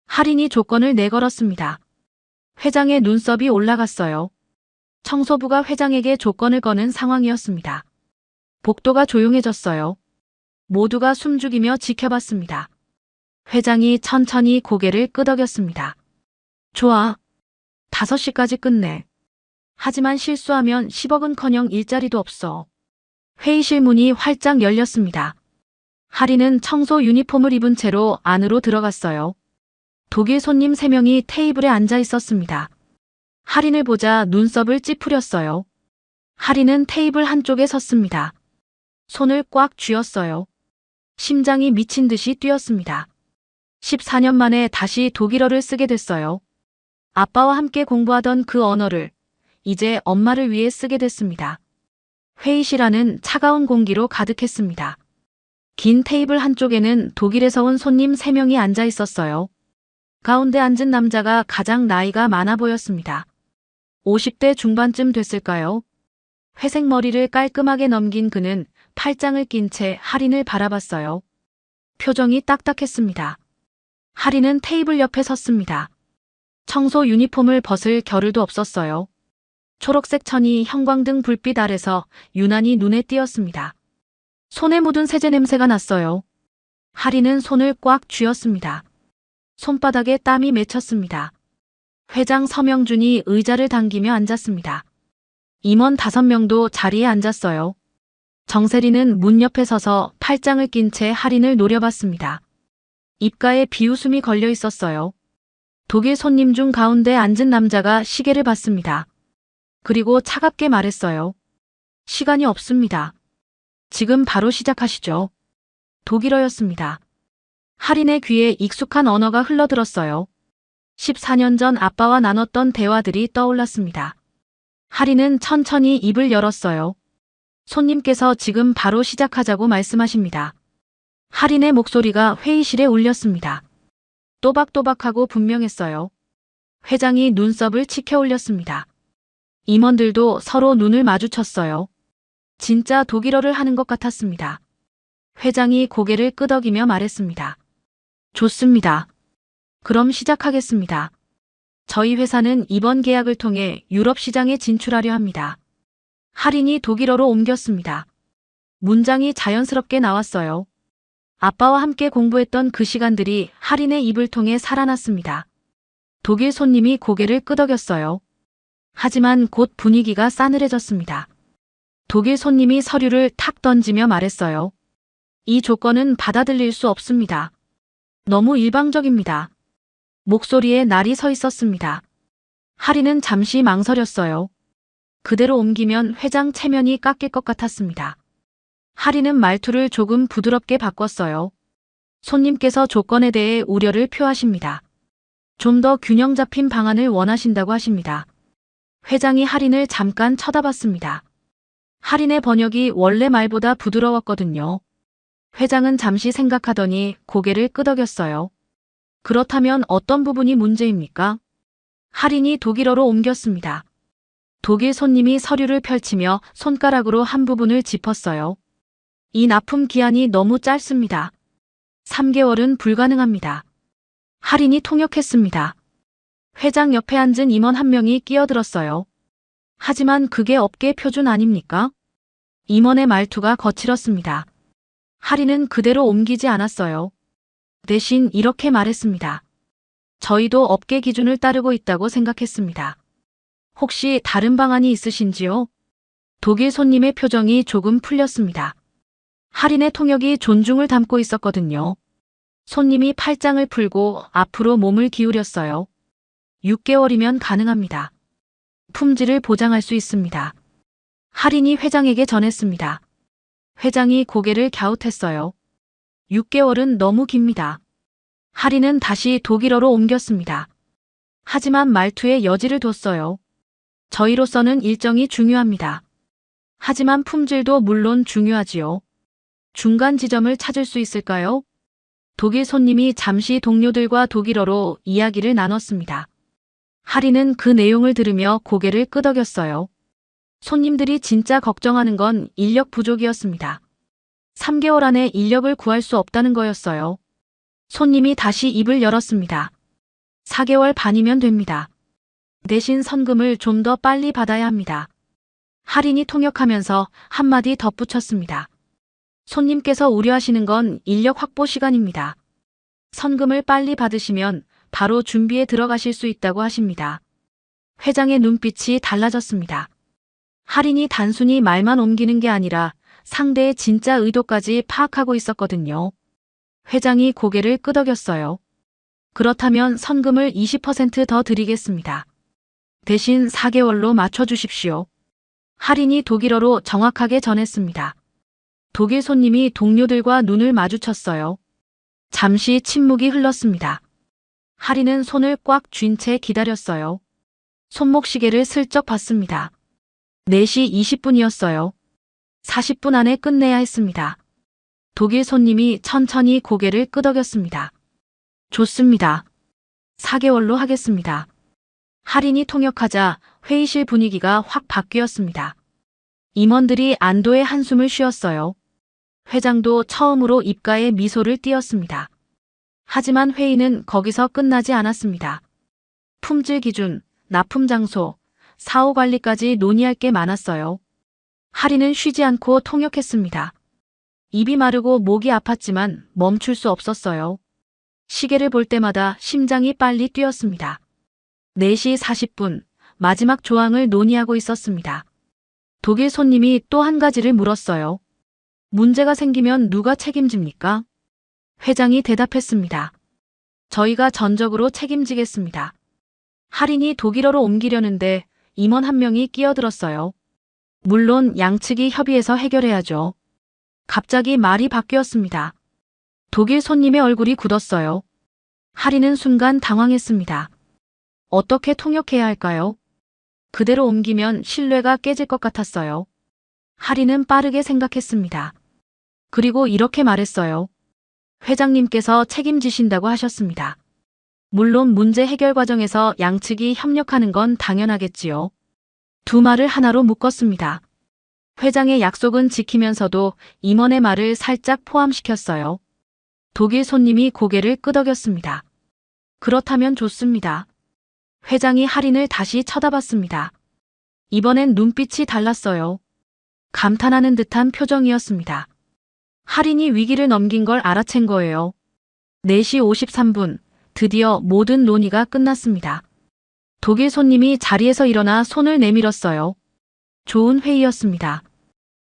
S2: 하린이 조건을 내걸었습니다. 회장의 눈썹이 올라갔어요. 청소부가 회장에게 조건을 거는 상황이었습니다. 복도가 조용해졌어요. 모두가 숨죽이며 지켜봤습니다. 회장이 천천히 고개를 끄덕였습니다. 좋아. 5시까지 끝내. 하지만 실수하면 10억은커녕 일자리도 없어. 회의실 문이 활짝 열렸습니다. 하리는 청소 유니폼을 입은 채로 안으로 들어갔어요. 독일 손님 3명이 테이블에 앉아 있었습니다. 하린을 보자 눈썹을 찌푸렸어요. 하린은 테이블 한쪽에 섰습니다. 손을 꽉 쥐었어요. 심장이 미친 듯이 뛰었습니다. 14년 만에 다시 독일어를 쓰게 됐어요. 아빠와 함께 공부하던 그 언어를 이제 엄마를 위해 쓰게 됐습니다. 회의실 안은 차가운 공기로 가득했습니다. 긴 테이블 한쪽에는 독일에서 온 손님 3명이 앉아 있었어요. 가운데 앉은 남자가 가장 나이가 많아 보였습니다. 50대 중반쯤 됐을까요? 회색 머리를 깔끔하게 넘긴 그는 팔짱을 낀 채 하린을 바라봤어요. 표정이 딱딱했습니다. 하린은 테이블 옆에 섰습니다. 청소 유니폼을 벗을 겨를도 없었어요. 초록색 천이 형광등 불빛 아래서 유난히 눈에 띄었습니다. 손에 묻은 세제 냄새가 났어요. 하린은 손을 꽉 쥐었습니다. 손바닥에 땀이 맺혔습니다. 회장 서명준이 의자를 당기며 앉았습니다. 임원 5명도 자리에 앉았어요. 정세리는 문 옆에 서서 팔짱을 낀 채 하린을 노려봤습니다. 입가에 비웃음이 걸려 있었어요. 독일 손님 중 가운데 앉은 남자가 시계를 봤습니다. 그리고 차갑게 말했어요. 시간이 없습니다. 지금 바로 시작하시죠. 독일어였습니다. 하린의 귀에 익숙한 언어가 흘러들었어요. 14년 전 아빠와 나눴던 대화들이 떠올랐습니다. 하린은 천천히 입을 열었어요. 손님께서 지금 바로 시작하자고 말씀하십니다. 하린의 목소리가 회의실에 울렸습니다. 또박또박하고 분명했어요. 회장이 눈썹을 치켜 올렸습니다. 임원들도 서로 눈을 마주쳤어요. 진짜 독일어를 하는 것 같았습니다. 회장이 고개를 끄덕이며 말했습니다. 좋습니다. 그럼 시작하겠습니다. 저희 회사는 이번 계약을 통해 유럽 시장에 진출하려 합니다. 하린이 독일어로 옮겼습니다. 문장이 자연스럽게 나왔어요. 아빠와 함께 공부했던 그 시간들이 하린의 입을 통해 살아났습니다. 독일 손님이 고개를 끄덕였어요. 하지만 곧 분위기가 싸늘해졌습니다. 독일 손님이 서류를 탁 던지며 말했어요. 이 조건은 받아들일 수 없습니다. 너무 일방적입니다. 목소리에 날이 서 있었습니다. 하린은 잠시 망설였어요. 그대로 옮기면 회장 체면이 깎일 것 같았습니다. 하린은 말투를 조금 부드럽게 바꿨어요. 손님께서 조건에 대해 우려를 표하십니다. 좀 더 균형 잡힌 방안을 원하신다고 하십니다. 회장이 하린을 잠깐 쳐다봤습니다. 하린의 번역이 원래 말보다 부드러웠거든요. 회장은 잠시 생각하더니 고개를 끄덕였어요. 그렇다면 어떤 부분이 문제입니까? 하린이 독일어로 옮겼습니다. 독일 손님이 서류를 펼치며 손가락으로 한 부분을 짚었어요. 이 납품 기한이 너무 짧습니다. 3개월은 불가능합니다. 하린이 통역했습니다. 회장 옆에 앉은 임원 1명이 끼어들었어요. 하지만 그게 업계 표준 아닙니까? 임원의 말투가 거칠었습니다. 하린은 그대로 옮기지 않았어요. 대신 이렇게 말했습니다. 저희도 업계 기준을 따르고 있다고 생각했습니다. 혹시 다른 방안이 있으신지요? 독일 손님의 표정이 조금 풀렸습니다. 하린의 통역이 존중을 담고 있었거든요. 손님이 팔짱을 풀고 앞으로 몸을 기울였어요. 6개월이면 가능합니다. 품질을 보장할 수 있습니다. 하린이 회장에게 전했습니다. 회장이 고개를 갸웃했어요. 6개월은 너무 깁니다. 하린은 다시 독일어로 옮겼습니다. 하지만 말투에 여지를 뒀어요. 저희로서는 일정이 중요합니다. 하지만 품질도 물론 중요하지요. 중간 지점을 찾을 수 있을까요? 독일 손님이 잠시 동료들과 독일어로 이야기를 나눴습니다. 하린은 그 내용을 들으며 고개를 끄덕였어요. 손님들이 진짜 걱정하는 건 인력 부족이었습니다. 3개월 안에 인력을 구할 수 없다는 거였어요. 손님이 다시 입을 열었습니다. 4개월 반이면 됩니다. 대신 선금을 좀 더 빨리 받아야 합니다. 하린이 통역하면서 한마디 덧붙였습니다. 손님께서 우려하시는 건 인력 확보 시간입니다. 선금을 빨리 받으시면 바로 준비에 들어가실 수 있다고 하십니다. 회장의 눈빛이 달라졌습니다. 할인이 단순히 말만 옮기는 게 아니라 상대의 진짜 의도까지 파악하고 있었거든요. 회장이 고개를 끄덕였어요. 그렇다면 선금을 20%더 드리겠습니다. 대신 4개월로 맞춰주십시오. 할인이 독일어로 정확하게 전했습니다. 독일 손님이 동료들과 눈을 마주쳤어요. 잠시 침묵이 흘렀습니다. 할인은 손을 꽉 쥔 채 기다렸어요. 손목시계를 슬쩍 봤습니다. 4시 20분이었어요. 40분 안에 끝내야 했습니다. 독일 손님이 천천히 고개를 끄덕였습니다. 좋습니다. 4개월로 하겠습니다. 할인이 통역하자 회의실 분위기가 확 바뀌었습니다. 임원들이 안도의 한숨을 쉬었어요. 회장도 처음으로 입가에 미소를 띄었습니다. 하지만 회의는 거기서 끝나지 않았습니다. 품질 기준, 납품 장소, 사후 관리까지 논의할 게 많았어요. 할인은 쉬지 않고 통역했습니다. 입이 마르고 목이 아팠지만 멈출 수 없었어요. 시계를 볼 때마다 심장이 빨리 뛰었습니다. 4시 40분, 마지막 조항을 논의하고 있었습니다. 독일 손님이 또 한 가지를 물었어요. 문제가 생기면 누가 책임집니까? 회장이 대답했습니다. 저희가 전적으로 책임지겠습니다. 할인이 독일어로 옮기려는데 임원 한 명이 끼어들었어요. 물론 양측이 협의해서 해결해야죠. 갑자기 말이 바뀌었습니다. 독일 손님의 얼굴이 굳었어요. 할인은 순간 당황했습니다. 어떻게 통역해야 할까요? 그대로 옮기면 신뢰가 깨질 것 같았어요. 할인은 빠르게 생각했습니다. 그리고 이렇게 말했어요. 회장님께서 책임지신다고 하셨습니다. 물론 문제 해결 과정에서 양측이 협력하는 건 당연하겠지요. 두 말을 하나로 묶었습니다. 회장의 약속은 지키면서도 임원의 말을 살짝 포함시켰어요. 독일 손님이 고개를 끄덕였습니다. 그렇다면 좋습니다. 회장이 할인을 다시 쳐다봤습니다. 이번엔 눈빛이 달랐어요. 감탄하는 듯한 표정이었습니다. 할인이 위기를 넘긴 걸 알아챈 거예요. 4시 53분, 드디어 모든 논의가 끝났습니다. 독일 손님이 자리에서 일어나 손을 내밀었어요. 좋은 회의였습니다.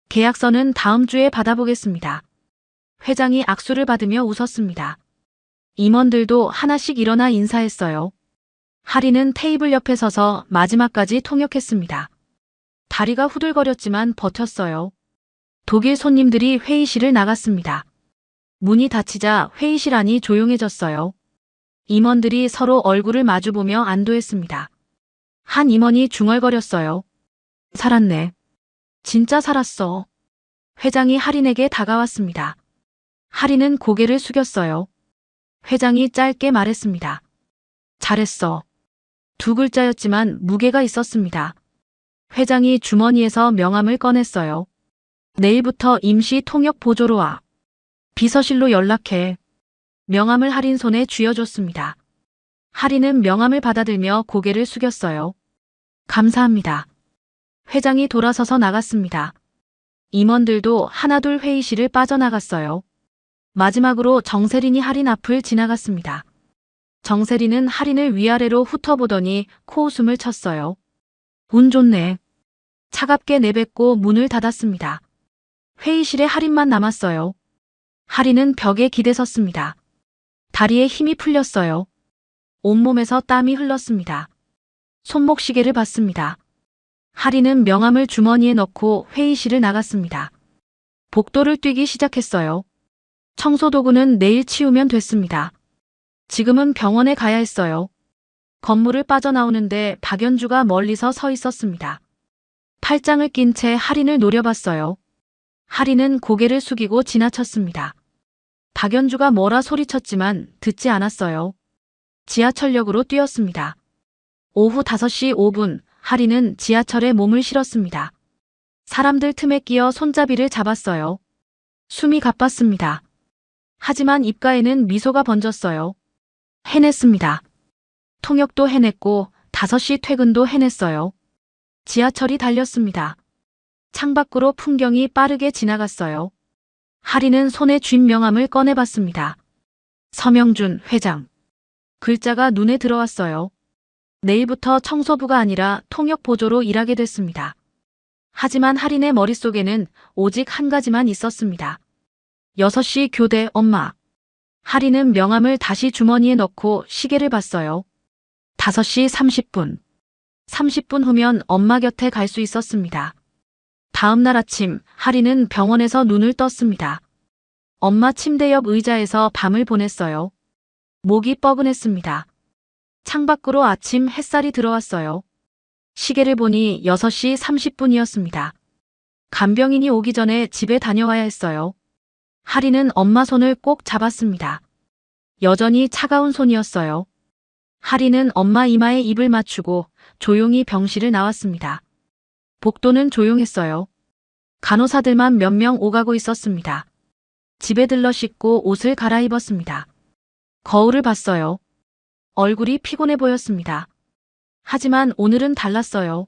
S2: 계약서는 다음 주에 받아보겠습니다. 회장이 악수를 받으며 웃었습니다. 임원들도 하나씩 일어나 인사했어요. 할인은 테이블 옆에 서서 마지막까지 통역했습니다. 다리가 후들거렸지만 버텼어요. 독일 손님들이 회의실을 나갔습니다. 문이 닫히자 회의실 안이 조용해졌어요. 임원들이 서로 얼굴을 마주보며 안도했습니다. 한 임원이 중얼거렸어요. 살았네. 진짜 살았어. 회장이 할인에게 다가왔습니다. 할인은 고개를 숙였어요. 회장이 짧게 말했습니다. 잘했어. 2글자였지만 무게가 있었습니다. 회장이 주머니에서 명함을 꺼냈어요. 내일부터 임시 통역 보조로 와. 비서실로 연락해. 명함을 할인 손에 쥐어줬습니다. 할인은 명함을 받아들며 고개를 숙였어요. 감사합니다. 회장이 돌아서서 나갔습니다. 임원들도 하나둘 회의실을 빠져나갔어요. 마지막으로 정세린이 할인 앞을 지나갔습니다. 정세린은 할인을 위아래로 훑어보더니 코웃음을 쳤어요. 운 좋네. 차갑게 내뱉고 문을 닫았습니다. 회의실에 할인만 남았어요. 할인은 벽에 기대섰습니다. 다리에 힘이 풀렸어요. 온몸에서 땀이 흘렀습니다. 손목시계를 봤습니다. 할인은 명함을 주머니에 넣고 회의실을 나갔습니다. 복도를 뛰기 시작했어요. 청소도구는 내일 치우면 됐습니다. 지금은 병원에 가야 했어요. 건물을 빠져나오는데 박연주가 멀리서 서 있었습니다. 팔짱을 낀 채 할인을 노려봤어요. 할인은 고개를 숙이고 지나쳤습니다. 박연주가 뭐라 소리쳤지만 듣지 않았어요. 지하철역으로 뛰었습니다. 오후 5시 5분, 할인은 지하철에 몸을 실었습니다. 사람들 틈에 끼어 손잡이를 잡았어요. 숨이 가빴습니다. 하지만 입가에는 미소가 번졌어요. 해냈습니다. 통역도 해냈고 5시 퇴근도 해냈어요. 지하철이 달렸습니다. 창밖으로 풍경이 빠르게 지나갔어요. 하리는 손에 쥔 명함을 꺼내봤습니다. 서명준 회장. 글자가 눈에 들어왔어요. 내일부터 청소부가 아니라 통역보조로 일하게 됐습니다. 하지만 하린의 머릿속에는 오직 한 가지만 있었습니다. 6시 교대 엄마. 하린은 명함을 다시 주머니에 넣고 시계를 봤어요. 5시 30분. 30분 후면 엄마 곁에 갈 수 있었습니다. 다음 날 아침, 하린은 병원에서 눈을 떴습니다. 엄마 침대 옆 의자에서 밤을 보냈어요. 목이 뻐근했습니다. 창밖으로 아침 햇살이 들어왔어요. 시계를 보니 6시 30분이었습니다. 간병인이 오기 전에 집에 다녀와야 했어요. 하린은 엄마 손을 꼭 잡았습니다. 여전히 차가운 손이었어요. 하린은 엄마 이마에 입을 맞추고 조용히 병실을 나왔습니다. 복도는 조용했어요. 간호사들만 몇 명 오가고 있었습니다. 집에 들러 씻고 옷을 갈아입었습니다. 거울을 봤어요. 얼굴이 피곤해 보였습니다. 하지만 오늘은 달랐어요.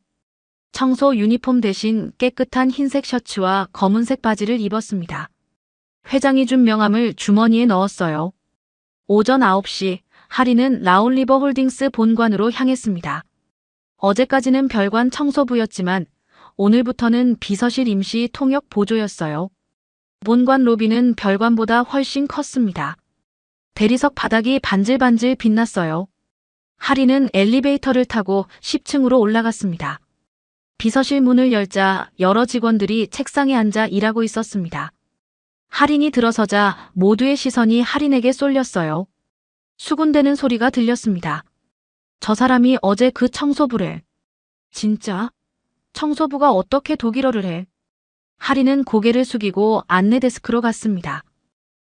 S2: 청소 유니폼 대신 깨끗한 흰색 셔츠와 검은색 바지를 입었습니다. 회장이 준 명함을 주머니에 넣었어요. 오전 9시, 하린은 라온리버 홀딩스 본관으로 향했습니다. 어제까지는 별관 청소부였지만 오늘부터는 비서실 임시 통역 보조였어요. 본관 로비는 별관보다 훨씬 컸습니다. 대리석 바닥이 반질반질 빛났어요. 하린은 엘리베이터를 타고 10층으로 올라갔습니다. 비서실 문을 열자 여러 직원들이 책상에 앉아 일하고 있었습니다. 하린이 들어서자 모두의 시선이 하린에게 쏠렸어요. 수군대는 소리가 들렸습니다. 저 사람이 어제 그 청소부래. 진짜? 청소부가 어떻게 독일어를 해? 하린은 고개를 숙이고 안내 데스크로 갔습니다.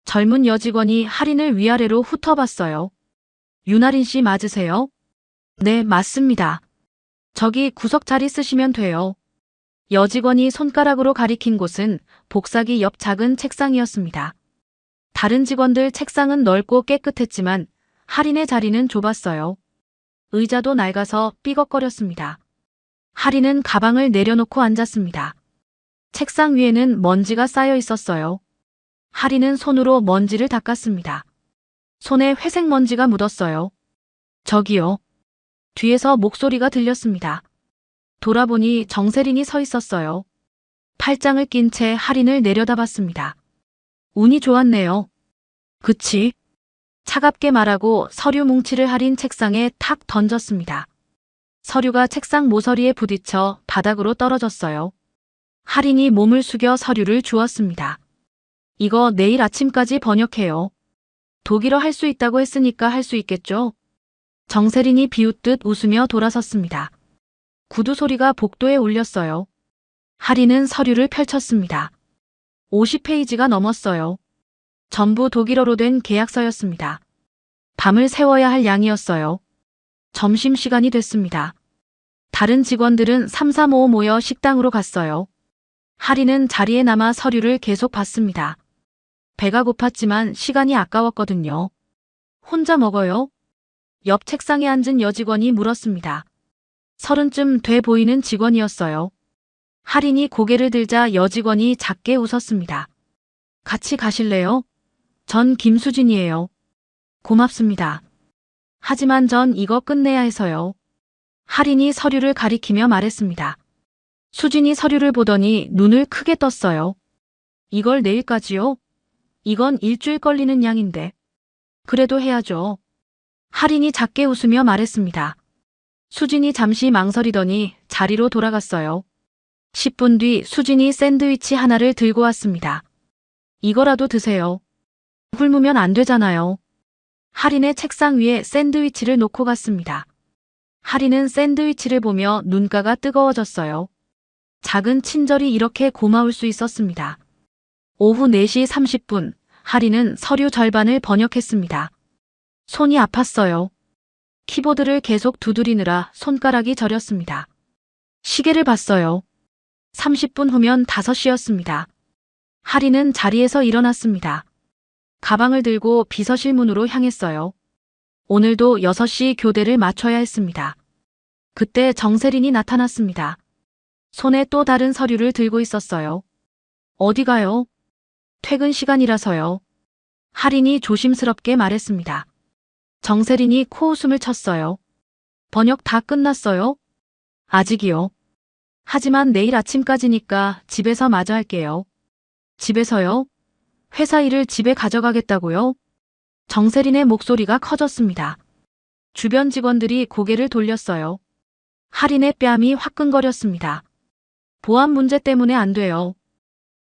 S2: 젊은 여직원이 하린을 위아래로 훑어봤어요. 윤하린 씨 맞으세요? 네, 맞습니다. 저기 구석 자리 쓰시면 돼요. 여직원이 손가락으로 가리킨 곳은 복사기 옆 작은 책상이었습니다. 다른 직원들 책상은 넓고 깨끗했지만 하린의 자리는 좁았어요. 의자도 낡아서 삐걱거렸습니다. 하린은 가방을 내려놓고 앉았습니다. 책상 위에는 먼지가 쌓여 있었어요. 하린은 손으로 먼지를 닦았습니다. 손에 회색 먼지가 묻었어요. 저기요. 뒤에서 목소리가 들렸습니다. 돌아보니 정세린이 서 있었어요. 팔짱을 낀 채 하린을 내려다봤습니다. 운이 좋았네요. 그치? 차갑게 말하고 서류 뭉치를 하린 책상에 탁 던졌습니다. 서류가 책상 모서리에 부딪혀 바닥으로 떨어졌어요. 하린이 몸을 숙여 서류를 주었습니다. 이거 내일 아침까지 번역해요. 독일어 할 수 있다고 했으니까 할 수 있겠죠? 정세린이 비웃듯 웃으며 돌아섰습니다. 구두 소리가 복도에 울렸어요. 하린은 서류를 펼쳤습니다. 50페이지가 넘었어요. 전부 독일어로 된 계약서였습니다. 밤을 새워야 할 양이었어요. 점심시간이 됐습니다. 다른 직원들은 335 모여 식당으로 갔어요. 하린은 자리에 남아 서류를 계속 봤습니다. 배가 고팠지만 시간이 아까웠거든요. 혼자 먹어요? 옆 책상에 앉은 여직원이 물었습니다. 30쯤 돼 보이는 직원이었어요. 하린이 고개를 들자 여직원이 작게 웃었습니다. 같이 가실래요? 전 김수진이에요. 고맙습니다. 하지만 전 이거 끝내야 해서요. 하린이 서류를 가리키며 말했습니다. 수진이 서류를 보더니 눈을 크게 떴어요. 이걸 내일까지요? 이건 일주일 걸리는 양인데. 그래도 해야죠. 하린이 작게 웃으며 말했습니다. 수진이 잠시 망설이더니 자리로 돌아갔어요. 10분 뒤 수진이 샌드위치 하나를 들고 왔습니다. 이거라도 드세요. 굶으면 안 되잖아요. 하린의 책상 위에 샌드위치를 놓고 갔습니다. 하린은 샌드위치를 보며 눈가가 뜨거워졌어요. 작은 친절이 이렇게 고마울 수 있었습니다. 오후 4시 30분, 하린은 서류 절반을 번역했습니다. 손이 아팠어요. 키보드를 계속 두드리느라 손가락이 저렸습니다. 시계를 봤어요. 30분 후면 5시였습니다. 하린은 자리에서 일어났습니다. 가방을 들고 비서실 문으로 향했어요. 오늘도 6시 교대를 맞춰야 했습니다. 그때 정세린이 나타났습니다. 손에 또 다른 서류를 들고 있었어요. 어디 가요? 퇴근 시간이라서요. 할인이 조심스럽게 말했습니다. 정세린이 코웃음을 쳤어요. 번역 다 끝났어요? 아직이요. 하지만 내일 아침까지니까 집에서 마저 할게요. 집에서요? 회사 일을 집에 가져가겠다고요? 정세린의 목소리가 커졌습니다. 주변 직원들이 고개를 돌렸어요. 할인의 뺨이 화끈거렸습니다. 보안 문제 때문에 안 돼요.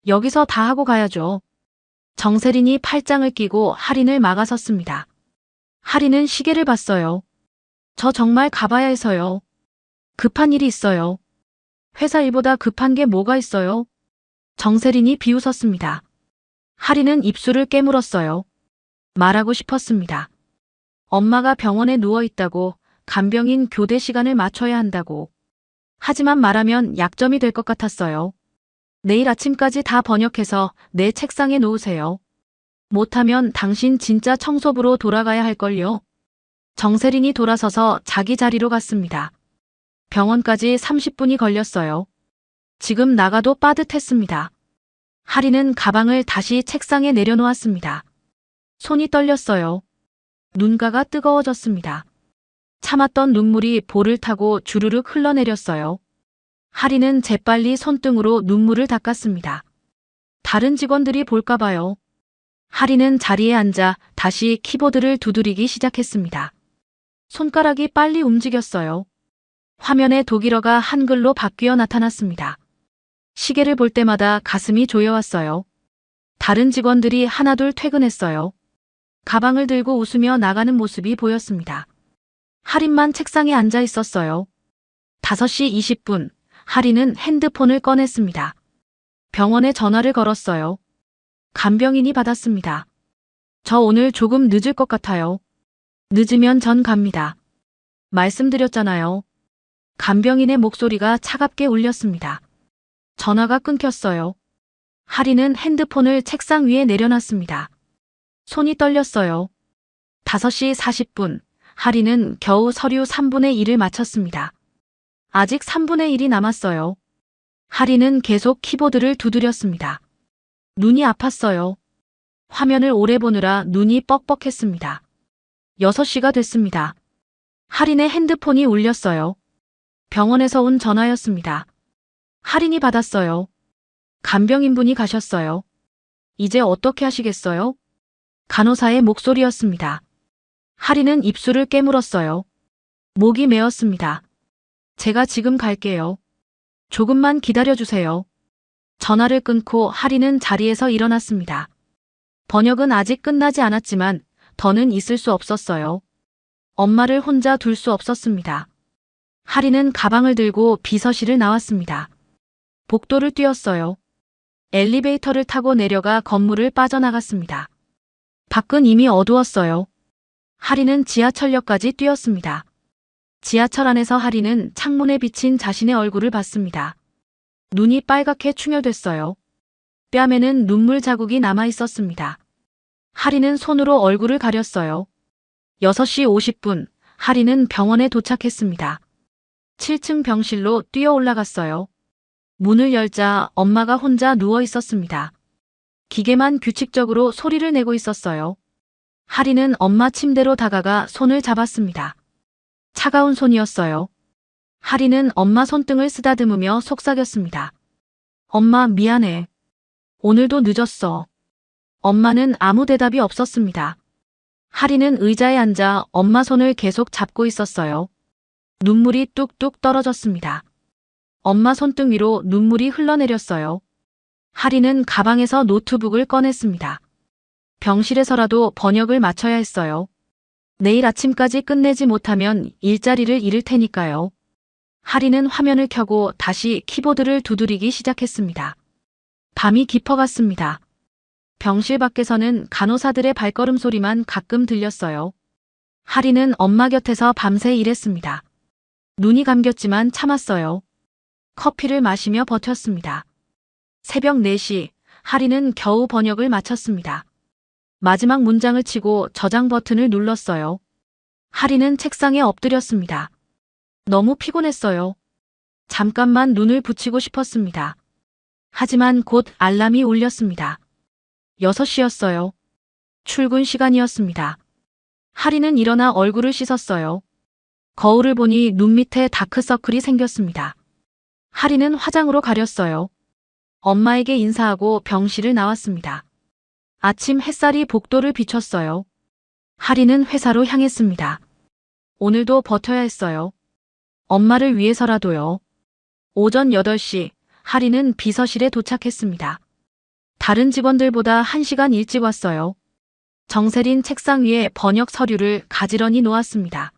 S2: 여기서 다 하고 가야죠. 정세린이 팔짱을 끼고 할인을 막아섰습니다. 할인은 시계를 봤어요. 저 정말 가봐야 해서요. 급한 일이 있어요. 회사 일보다 급한 게 뭐가 있어요? 정세린이 비웃었습니다. 할인은 입술을 깨물었어요. 말하고 싶었습니다. 엄마가 병원에 누워 있다고, 간병인 교대 시간을 맞춰야 한다고. 하지만 말하면 약점이 될 것 같았어요. 내일 아침까지 다 번역해서 내 책상에 놓으세요. 못하면 당신 진짜 청소부로 돌아가야 할걸요. 정세린이 돌아서서 자기 자리로 갔습니다. 병원까지 30분이 걸렸어요. 지금 나가도 빠듯했습니다. 할인은 가방을 다시 책상에 내려놓았습니다. 손이 떨렸어요. 눈가가 뜨거워졌습니다. 참았던 눈물이 볼을 타고 주르륵 흘러내렸어요. 할인은 재빨리 손등으로 눈물을 닦았습니다. 다른 직원들이 볼까봐요. 할인은 자리에 앉아 다시 키보드를 두드리기 시작했습니다. 손가락이 빨리 움직였어요. 화면에 독일어가 한글로 바뀌어 나타났습니다. 시계를 볼 때마다 가슴이 조여왔어요. 다른 직원들이 하나둘 퇴근했어요. 가방을 들고 웃으며 나가는 모습이 보였습니다. 할인만 책상에 앉아 있었어요. 5시 20분, 할인은 핸드폰을 꺼냈습니다. 병원에 전화를 걸었어요. 간병인이 받았습니다. 저 오늘 조금 늦을 것 같아요. 늦으면 전 갑니다. 말씀드렸잖아요. 간병인의 목소리가 차갑게 울렸습니다. 전화가 끊겼어요. 할인은 핸드폰을 책상 위에 내려놨습니다. 손이 떨렸어요. 5시 40분, 할인은 겨우 서류 3분의 1을 마쳤습니다. 아직 3분의 1이 남았어요. 할인은 계속 키보드를 두드렸습니다. 눈이 아팠어요. 화면을 오래 보느라 눈이 뻑뻑했습니다. 6시가 됐습니다. 할인의 핸드폰이 울렸어요. 병원에서 온 전화였습니다. 할인이 받았어요. 간병인분이 가셨어요. 이제 어떻게 하시겠어요? 간호사의 목소리였습니다. 할인은 입술을 깨물었어요. 목이 메었습니다. 제가 지금 갈게요. 조금만 기다려주세요. 전화를 끊고 할인은 자리에서 일어났습니다. 번역은 아직 끝나지 않았지만 더는 있을 수 없었어요. 엄마를 혼자 둘 수 없었습니다. 할인은 가방을 들고 비서실을 나왔습니다. 복도를 뛰었어요. 엘리베이터를 타고 내려가 건물을 빠져나갔습니다. 밖은 이미 어두웠어요. 할인은 지하철역까지 뛰었습니다. 지하철 안에서 할인은 창문에 비친 자신의 얼굴을 봤습니다. 눈이 빨갛게 충혈됐어요. 뺨에는 눈물 자국이 남아 있었습니다. 할인은 손으로 얼굴을 가렸어요. 6시 50분, 할인은 병원에 도착했습니다. 7층 병실로 뛰어 올라갔어요. 문을 열자 엄마가 혼자 누워 있었습니다. 기계만 규칙적으로 소리를 내고 있었어요. 할인은 엄마 침대로 다가가 손을 잡았습니다. 차가운 손이었어요. 할인은 엄마 손등을 쓰다듬으며 속삭였습니다. 엄마 미안해. 오늘도 늦었어. 엄마는 아무 대답이 없었습니다. 할인은 의자에 앉아 엄마 손을 계속 잡고 있었어요. 눈물이 뚝뚝 떨어졌습니다. 엄마 손등 위로 눈물이 흘러내렸어요. 할인은 가방에서 노트북을 꺼냈습니다. 병실에서라도 번역을 마쳐야 했어요. 내일 아침까지 끝내지 못하면 일자리를 잃을 테니까요. 할인은 화면을 켜고 다시 키보드를 두드리기 시작했습니다. 밤이 깊어갔습니다. 병실 밖에서는 간호사들의 발걸음 소리만 가끔 들렸어요. 할인은 엄마 곁에서 밤새 일했습니다. 눈이 감겼지만 참았어요. 커피를 마시며 버텼습니다. 새벽 4시, 할인은 겨우 번역을 마쳤습니다. 마지막 문장을 치고 저장 버튼을 눌렀어요. 할인은 책상에 엎드렸습니다. 너무 피곤했어요. 잠깐만 눈을 붙이고 싶었습니다. 하지만 곧 알람이 울렸습니다. 6시였어요. 출근 시간이었습니다. 하리는 일어나 얼굴을 씻었어요. 거울을 보니 눈 밑에 다크서클이 생겼습니다. 하리는 화장으로 가렸어요. 엄마에게 인사하고 병실을 나왔습니다. 아침 햇살이 복도를 비췄어요. 하리는 회사로 향했습니다. 오늘도 버텨야 했어요. 엄마를 위해서라도요. 오전 8시, 하리는 비서실에 도착했습니다. 다른 직원들보다 1시간 일찍 왔어요. 정세린 책상 위에 번역 서류를 가지런히 놓았습니다.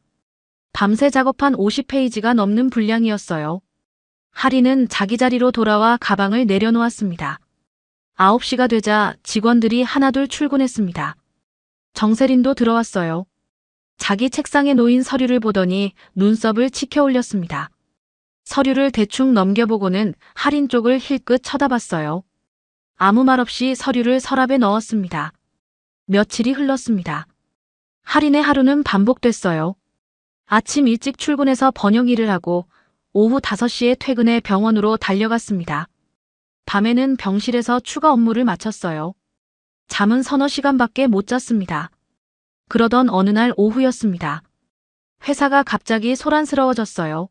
S2: 밤새 작업한 50페이지가 넘는 분량이었어요. 하리는 자기 자리로 돌아와 가방을 내려놓았습니다. 9시가 되자 직원들이 하나둘 출근했습니다. 정세린도 들어왔어요. 자기 책상에 놓인 서류를 보더니 눈썹을 치켜 올렸습니다. 서류를 대충 넘겨보고는 하린 쪽을 힐끗 쳐다봤어요. 아무 말 없이 서류를 서랍에 넣었습니다. 며칠이 흘렀습니다. 하린의 하루는 반복됐어요. 아침 일찍 출근해서 번역 일을 하고 오후 5시에 퇴근해 병원으로 달려갔습니다. 밤에는 병실에서 추가 업무를 마쳤어요. 잠은 서너 시간밖에 못 잤습니다. 그러던 어느 날 오후였습니다. 회사가 갑자기 소란스러워졌어요.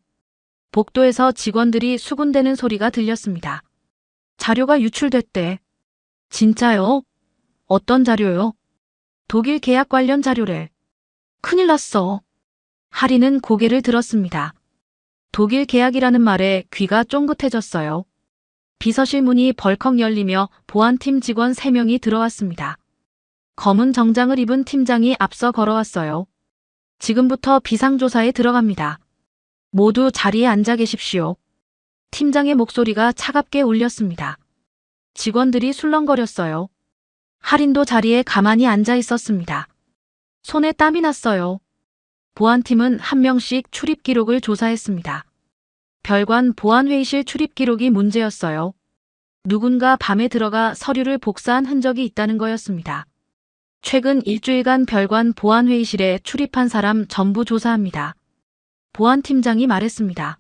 S2: 복도에서 직원들이 수군대는 소리가 들렸습니다. 자료가 유출됐대. 진짜요? 어떤 자료요? 독일 계약 관련 자료래. 큰일 났어. 하리는 고개를 들었습니다. 독일 계약이라는 말에 귀가 쫑긋해졌어요. 비서실 문이 벌컥 열리며 보안팀 직원 3명이 들어왔습니다. 검은 정장을 입은 팀장이 앞서 걸어왔어요. 지금부터 비상조사에 들어갑니다. 모두 자리에 앉아 계십시오. 팀장의 목소리가 차갑게 울렸습니다. 직원들이 술렁거렸어요. 하린도 자리에 가만히 앉아 있었습니다. 손에 땀이 났어요. 보안팀은 한 명씩 출입 기록을 조사했습니다. 별관 보안회의실 출입 기록이 문제였어요. 누군가 밤에 들어가 서류를 복사한 흔적이 있다는 거였습니다. 최근 일주일간 별관 보안회의실에 출입한 사람 전부 조사합니다. 보안팀장이 말했습니다.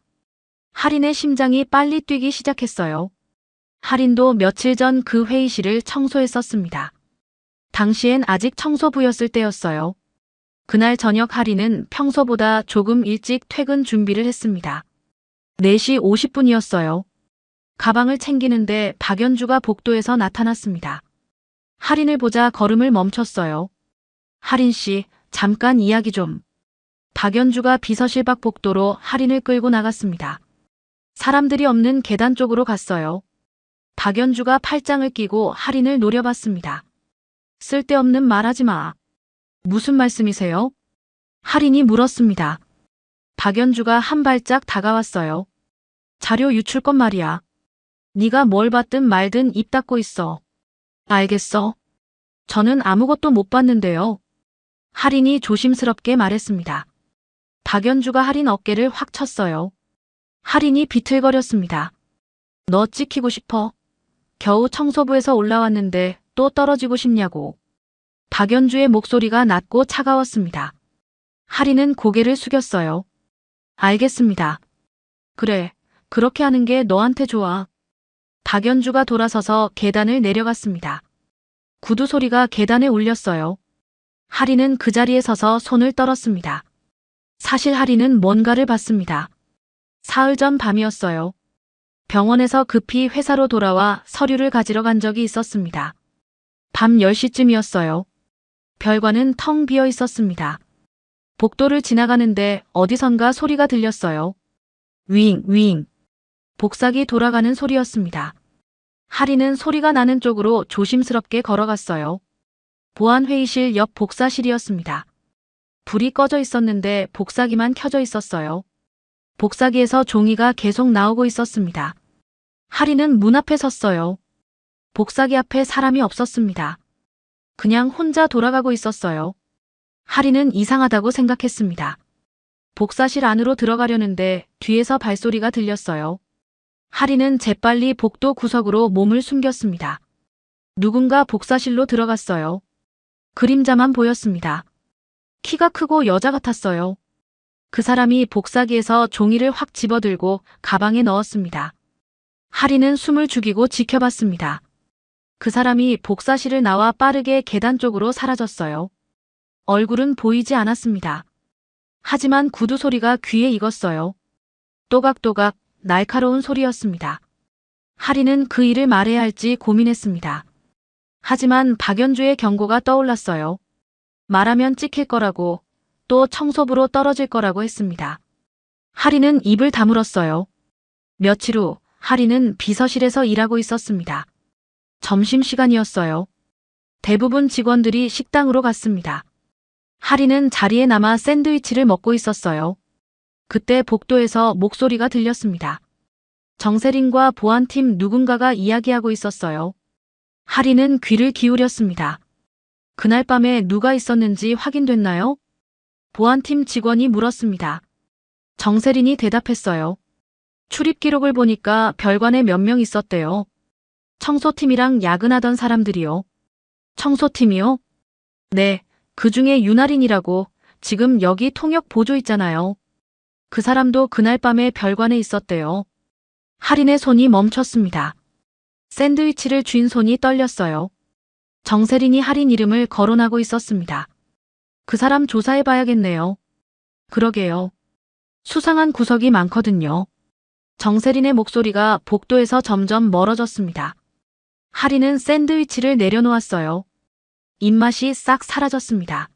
S2: 하린의 심장이 빨리 뛰기 시작했어요. 하린도 며칠 전 그 회의실을 청소했었습니다. 당시엔 아직 청소부였을 때였어요. 그날 저녁 하린은 평소보다 조금 일찍 퇴근 준비를 했습니다. 4시 50분이었어요. 가방을 챙기는데 박연주가 복도에서 나타났습니다. 하린을 보자 걸음을 멈췄어요. 하린 씨, 잠깐 이야기 좀. 박연주가 비서실 밖 복도로 하린을 끌고 나갔습니다. 사람들이 없는 계단 쪽으로 갔어요. 박연주가 팔짱을 끼고 하린을 노려봤습니다. 쓸데없는 말하지 마. 무슨 말씀이세요? 하린이 물었습니다. 박연주가 한 발짝 다가왔어요. 자료 유출건 말이야. 네가 뭘 봤든 말든 입 닫고 있어. 알겠어. 저는 아무것도 못 봤는데요. 하린이 조심스럽게 말했습니다. 박연주가 하린 어깨를 확 쳤어요. 하린이 비틀거렸습니다. 너 찍히고 싶어? 겨우 청소부에서 올라왔는데 또 떨어지고 싶냐고. 박연주의 목소리가 낮고 차가웠습니다. 하린은 고개를 숙였어요. 알겠습니다. 그래, 그렇게 하는 게 너한테 좋아. 박연주가 돌아서서 계단을 내려갔습니다. 구두 소리가 계단에 울렸어요. 하린은 그 자리에 서서 손을 떨었습니다. 사실 하린은 뭔가를 봤습니다. 사흘 전 밤이었어요. 병원에서 급히 회사로 돌아와 서류를 가지러 간 적이 있었습니다. 밤 10시쯤이었어요. 별관은 텅 비어 있었습니다. 복도를 지나가는데 어디선가 소리가 들렸어요. 윙, 윙. 복사기 돌아가는 소리였습니다. 하린은 소리가 나는 쪽으로 조심스럽게 걸어갔어요. 보안회의실 옆 복사실이었습니다. 불이 꺼져 있었는데 복사기만 켜져 있었어요. 복사기에서 종이가 계속 나오고 있었습니다. 하린은 문 앞에 섰어요. 복사기 앞에 사람이 없었습니다. 그냥 혼자 돌아가고 있었어요. 하린은 이상하다고 생각했습니다. 복사실 안으로 들어가려는데 뒤에서 발소리가 들렸어요. 하린은 재빨리 복도 구석으로 몸을 숨겼습니다. 누군가 복사실로 들어갔어요. 그림자만 보였습니다. 키가 크고 여자 같았어요. 그 사람이 복사기에서 종이를 확 집어들고 가방에 넣었습니다. 하린은 숨을 죽이고 지켜봤습니다. 그 사람이 복사실을 나와 빠르게 계단 쪽으로 사라졌어요. 얼굴은 보이지 않았습니다. 하지만 구두 소리가 귀에 익었어요. 또각또각 날카로운 소리였습니다. 하리는 그 일을 말해야 할지 고민했습니다. 하지만 박연주의 경고가 떠올랐어요. 말하면 찍힐 거라고, 또 청소부로 떨어질 거라고 했습니다. 하리는 입을 다물었어요. 며칠 후 하리는 비서실에서 일하고 있었습니다. 점심시간이었어요. 대부분 직원들이 식당으로 갔습니다. 하리는 자리에 남아 샌드위치를 먹고 있었어요. 그때 복도에서 목소리가 들렸습니다. 정세린과 보안팀 누군가가 이야기하고 있었어요. 하리는 귀를 기울였습니다. 그날 밤에 누가 있었는지 확인됐나요? 보안팀 직원이 물었습니다. 정세린이 대답했어요. 출입 기록을 보니까 별관에 몇 명 있었대요. 청소팀이랑 야근하던 사람들이요. 청소팀이요? 네, 그 중에 윤아린이라고 지금 여기 통역 보조 있잖아요. 그 사람도 그날 밤에 별관에 있었대요. 하린의 손이 멈췄습니다. 샌드위치를 쥔 손이 떨렸어요. 정세린이 하린 이름을 거론하고 있었습니다. 그 사람 조사해봐야겠네요. 그러게요. 수상한 구석이 많거든요. 정세린의 목소리가 복도에서 점점 멀어졌습니다. 하린은 샌드위치를 내려놓았어요. 입맛이 싹 사라졌습니다.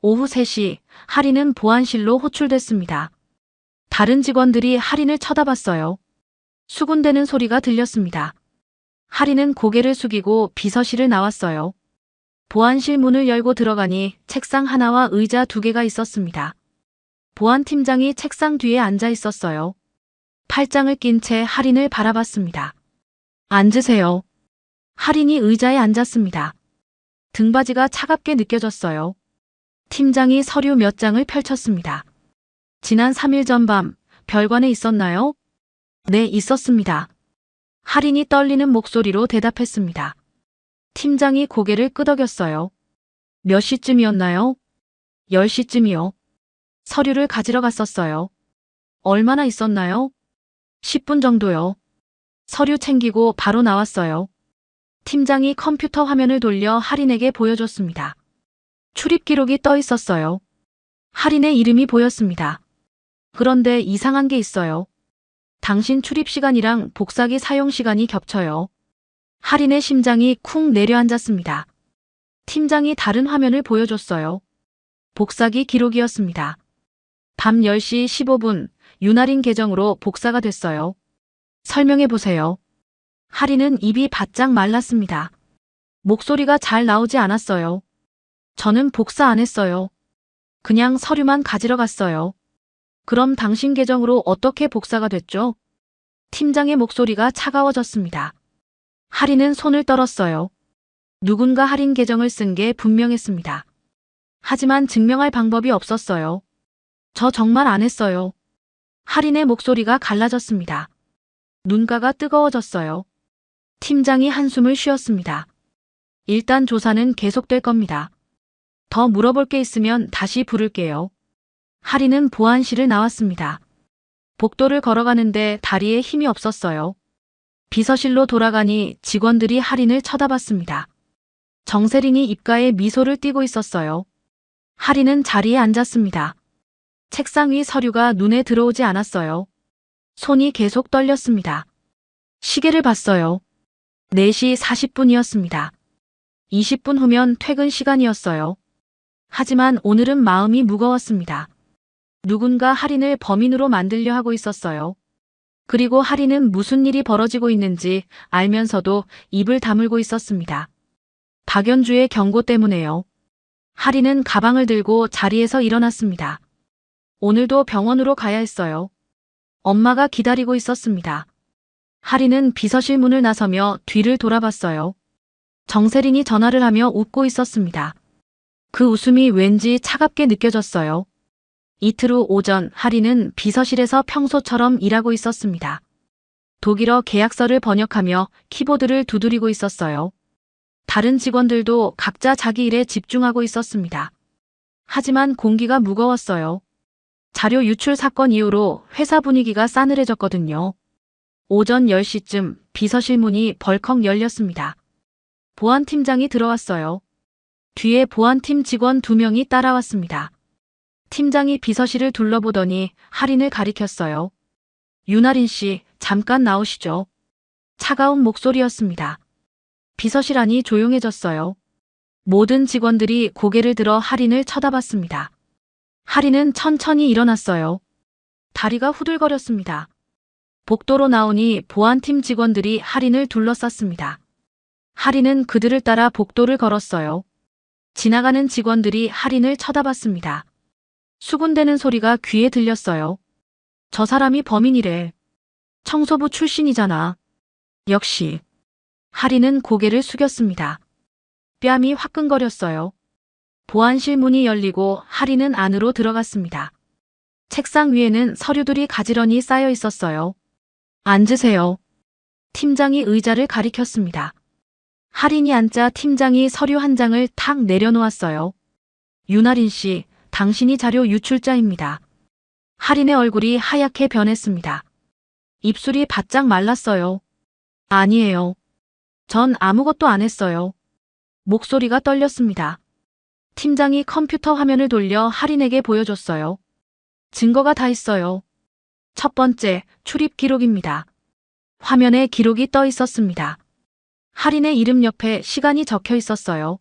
S2: 오후 3시, 하린은 보안실로 호출됐습니다. 다른 직원들이 하린을 쳐다봤어요. 수군대는 소리가 들렸습니다. 하린은 고개를 숙이고 비서실을 나왔어요. 보안실 문을 열고 들어가니 책상 하나와 의자 2개가 있었습니다. 보안팀장이 책상 뒤에 앉아 있었어요. 팔짱을 낀 채 하린을 바라봤습니다. 앉으세요. 하린이 의자에 앉았습니다. 등받이가 차갑게 느껴졌어요. 팀장이 서류 몇 장을 펼쳤습니다. 지난 3일 전 밤, 별관에 있었나요? 네, 있었습니다. 하린이 떨리는 목소리로 대답했습니다. 팀장이 고개를 끄덕였어요. 몇 시쯤이었나요? 10시쯤이요. 서류를 가지러 갔었어요. 얼마나 있었나요? 10분 정도요. 서류 챙기고 바로 나왔어요. 팀장이 컴퓨터 화면을 돌려 하린에게 보여줬습니다. 출입 기록이 떠 있었어요. 하린의 이름이 보였습니다. 그런데 이상한 게 있어요. 당신 출입 시간이랑 복사기 사용 시간이 겹쳐요. 하린의 심장이 쿵 내려앉았습니다. 팀장이 다른 화면을 보여줬어요. 복사기 기록이었습니다. 밤 10시 15분 윤아린 계정으로 복사가 됐어요. 설명해 보세요. 하린은 입이 바짝 말랐습니다. 목소리가 잘 나오지 않았어요. 저는 복사 안 했어요. 그냥 서류만 가지러 갔어요. 그럼 당신 계정으로 어떻게 복사가 됐죠? 팀장의 목소리가 차가워졌습니다. 하린은 손을 떨었어요. 누군가 하린 계정을 쓴 게 분명했습니다. 하지만 증명할 방법이 없었어요. 저 정말 안 했어요. 하린의 목소리가 갈라졌습니다. 눈가가 뜨거워졌어요. 팀장이 한숨을 쉬었습니다. 일단 조사는 계속될 겁니다. 더 물어볼 게 있으면 다시 부를게요. 하린은 보안실을 나왔습니다. 복도를 걸어가는데 다리에 힘이 없었어요. 비서실로 돌아가니 직원들이 하린을 쳐다봤습니다. 정세린이 입가에 미소를 띠고 있었어요. 하린은 자리에 앉았습니다. 책상 위 서류가 눈에 들어오지 않았어요. 손이 계속 떨렸습니다. 시계를 봤어요. 4시 40분이었습니다. 20분 후면 퇴근 시간이었어요. 하지만 오늘은 마음이 무거웠습니다. 누군가 하린을 범인으로 만들려 하고 있었어요. 그리고 하린은 무슨 일이 벌어지고 있는지 알면서도 입을 다물고 있었습니다. 박연주의 경고 때문에요. 하린은 가방을 들고 자리에서 일어났습니다. 오늘도 병원으로 가야 했어요. 엄마가 기다리고 있었습니다. 하린은 비서실 문을 나서며 뒤를 돌아봤어요. 정세린이 전화를 하며 웃고 있었습니다. 그 웃음이 왠지 차갑게 느껴졌어요. 이틀 후 오전 하린은 비서실에서 평소처럼 일하고 있었습니다. 독일어 계약서를 번역하며 키보드를 두드리고 있었어요. 다른 직원들도 각자 자기 일에 집중하고 있었습니다. 하지만 공기가 무거웠어요. 자료 유출 사건 이후로 회사 분위기가 싸늘해졌거든요. 오전 10시쯤 비서실 문이 벌컥 열렸습니다. 보안팀장이 들어왔어요. 뒤에 보안팀 직원 2명이 따라왔습니다. 팀장이 비서실을 둘러보더니 할인을 가리켰어요. 윤아린 씨, 잠깐 나오시죠. 차가운 목소리였습니다. 비서실 안이 조용해졌어요. 모든 직원들이 고개를 들어 할인을 쳐다봤습니다. 할인은 천천히 일어났어요. 다리가 후들거렸습니다. 복도로 나오니 보안팀 직원들이 할인을 둘러쌌습니다. 할인은 그들을 따라 복도를 걸었어요. 지나가는 직원들이 할인을 쳐다봤습니다. 수군대는 소리가 귀에 들렸어요. 저 사람이 범인이래. 청소부 출신이잖아. 역시. 할인은 고개를 숙였습니다. 뺨이 화끈거렸어요. 보안실 문이 열리고 할인은 안으로 들어갔습니다. 책상 위에는 서류들이 가지런히 쌓여 있었어요. 앉으세요. 팀장이 의자를 가리켰습니다. 할인이 앉자 팀장이 서류 한 장을 탁 내려놓았어요. 윤아린 씨, 당신이 자료 유출자입니다. 할인의 얼굴이 하얗게 변했습니다. 입술이 바짝 말랐어요. 아니에요. 전 아무것도 안 했어요. 목소리가 떨렸습니다. 팀장이 컴퓨터 화면을 돌려 할인에게 보여줬어요. 증거가 다 있어요. 첫 번째, 출입 기록입니다. 화면에 기록이 떠 있었습니다. 할인의 이름 옆에 시간이 적혀 있었어요.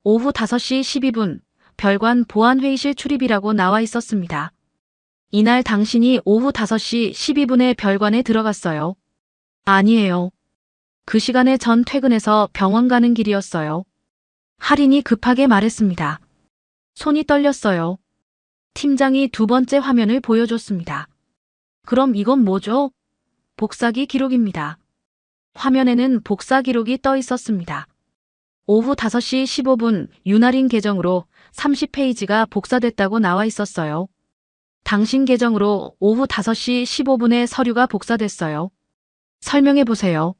S2: 오후 5시 12분, 별관 보안회의실 출입이라고 나와 있었습니다. 이날 당신이 오후 5시 12분에 별관에 들어갔어요. 아니에요. 그 시간에 전 퇴근해서 병원 가는 길이었어요. 할인이 급하게 말했습니다. 손이 떨렸어요. 팀장이 2번째 화면을 보여줬습니다. 그럼 이건 뭐죠? 복사기 기록입니다. 화면에는 복사 기록이 떠 있었습니다. 오후 5시 15분 윤아린 계정으로 30페이지가 복사됐다고 나와 있었어요. 당신 계정으로 오후 5시 15분에 서류가 복사됐어요. 설명해 보세요.